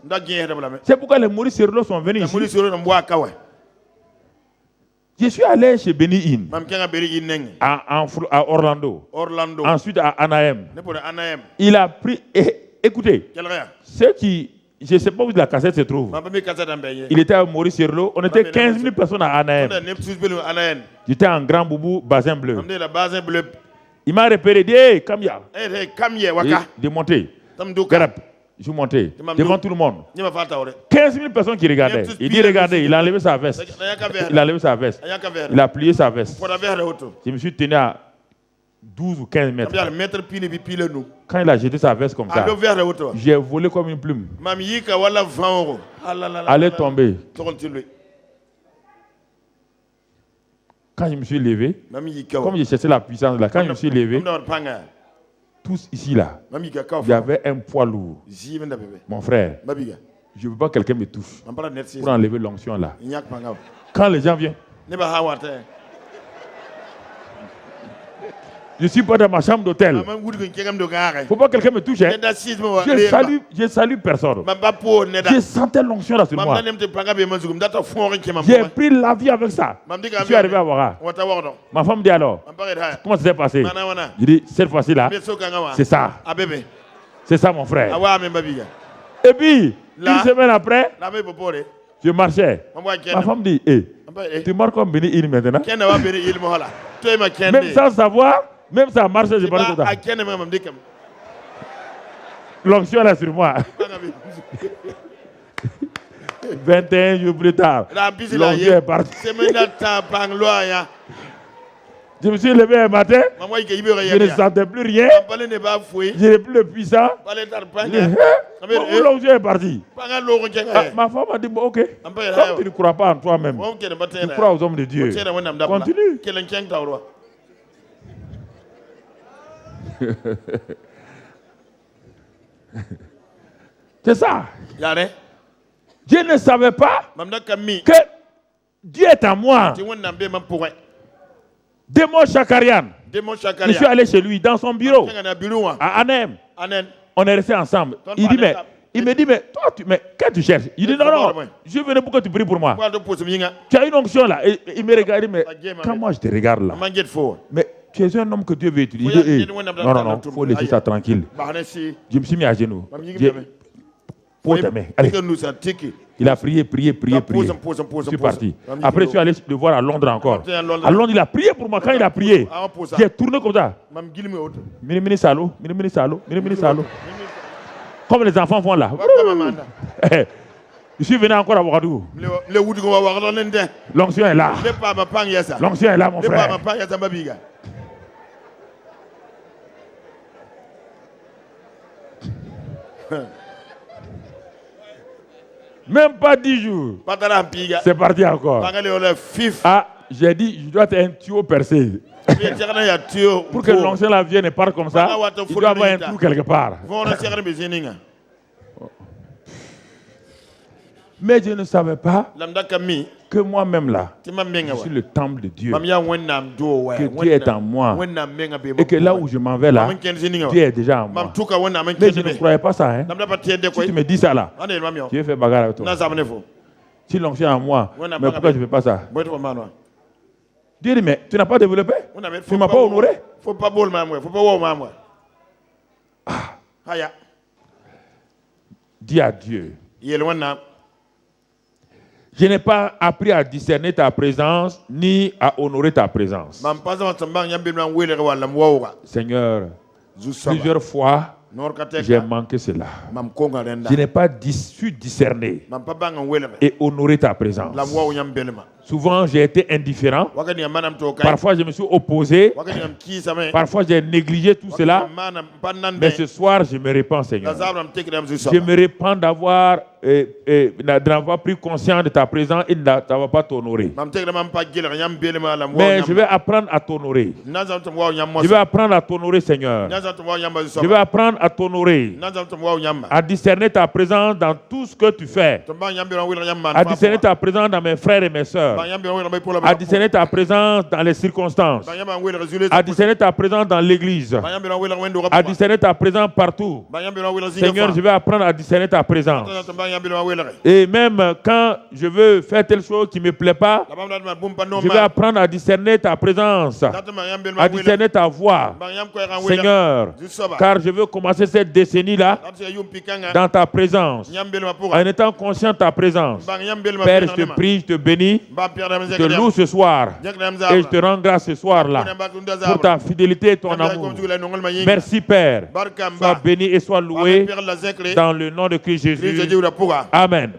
C'est pourquoi les Maurice Serlo sont venus ici. Je suis allé chez Benny Hinn à Orlando. Ensuite à Anaheim. Il a pris. Écoutez, ceux qui. Je ne sais pas où la cassette se trouve. Il était à Maurice Serlo. On était 15 000 personnes à Anaheim. J'étais en grand boubou, basin bleu. Il m'a repéré. Dit hey, Kamya. De monter. Je montais devant tout le monde. 15 000 personnes qui regardaient. Il dit regardez, il a enlevé sa veste. Il a enlevé sa veste. Il a plié sa veste. Je me suis tenu à 12 ou 15 mètres. Quand il a jeté sa veste comme ça, j'ai volé comme une plume. Allait tomber. Quand je me suis levé, comme j'ai cherché la puissance là, quand je me suis levé, tous ici là, il y avait un poids lourd. Mon frère, je ne veux pas que quelqu'un me touche pour enlever l'onction là. Quand les gens viennent, je ne suis pas dans ma chambre d'hôtel. Il ne faut pas que quelqu'un me touche. Hein. Je salue personne. Je sentais l'onction là sur moi. J'ai pris la vie avec ça. Je suis arrivé à Ouaga. Ma femme dit alors, comment ça s'est passé? Je dis, cette fois-ci là, c'est ça. C'est ça mon frère. Et puis, une semaine après, je marchais. Ma femme dit, tu marches comme Benny Hinn maintenant. Même sans savoir. Même ça marche, je parle comme ça. L'onction là sur moi. 21 jours plus tard, l'onction est partie. Je me suis levé un matin, je ne sentais plus rien. Je n'ai plus le puissant. L'onction est partie. Ma femme a dit, bon, ok, comme tu ne crois pas en toi-même, tu crois aux hommes de Dieu. Continue. C'est ça. Je ne savais pas que Dieu est à moi. Démon Chakarian. Je suis allé chez lui dans son bureau à Anaheim. On est restés ensemble. Il me dit, mais toi, qu'est-ce que tu cherches? Il dit, non, je venais pour que tu pries pour moi. Tu as une onction là. Et il me regarde, mais quand moi je te regarde là, mais tu es un homme que Dieu veut utiliser. Non, il faut laisser ça tranquille. Je me suis mis à genoux. Pose tes mains. Allez. Il a prié. Je suis parti. Après, je suis allé le voir à Londres encore. À Londres, il a prié pour moi. Quand il a prié, j'ai tourné comme ça. Mini salo. Comme les enfants font là. Je suis venu encore à Ouagadougou. L'onction est là. L'onction est là, mon frère. Même pas 10 jours. C'est parti encore. Ah, j'ai dit, je dois être un tuyau percé. Pour que l'ancien la vienne et parte comme ça, il doit avoir un trou quelque part. Mais je ne savais pas que moi-même là, je suis le temple de Dieu. Que Dieu est en moi. Et que là où je m'en vais là, Dieu est déjà en moi. Mais je ne croyais pas ça. Hein. Si tu me dis ça là, Dieu fait bagarre avec toi. Si l'ancien est en moi, mais pourquoi je ne fais pas ça? Dieu dit, mais tu n'as pas développé? Tu ne m'as pas honoré? Dis à Dieu. Je n'ai pas appris à discerner ta présence, ni à honorer ta présence. Seigneur, plusieurs fois, j'ai manqué cela. Je n'ai pas su discerner et honorer ta présence. Souvent, j'ai été indifférent. Parfois, je me suis opposé. Parfois, j'ai négligé tout cela. Mais ce soir, je me répands, Seigneur. Je me répands d'avoir pris conscience de ta présence et de n'avoir pas t'honoré. Mais je vais apprendre à t'honorer. Je vais apprendre à t'honorer, Seigneur. Je vais apprendre à t'honorer. À discerner ta présence dans tout ce que tu fais. À discerner ta présence dans mes frères et mes sœurs. À discerner ta présence dans les circonstances. À discerner ta présence dans l'église. À discerner ta présence partout. Seigneur, je vais apprendre à discerner ta présence. Et même quand je veux faire telle chose qui ne me plaît pas, je vais apprendre à discerner ta présence. À discerner ta voix. Seigneur, car je veux commencer cette décennie-là dans ta présence. En étant conscient de ta présence. Père, je te prie, je te bénis. Je te loue ce soir et je te rends grâce ce soir-là pour ta fidélité et ton amour. Merci Père. Sois béni et sois loué dans le nom de Christ Jésus. Amen.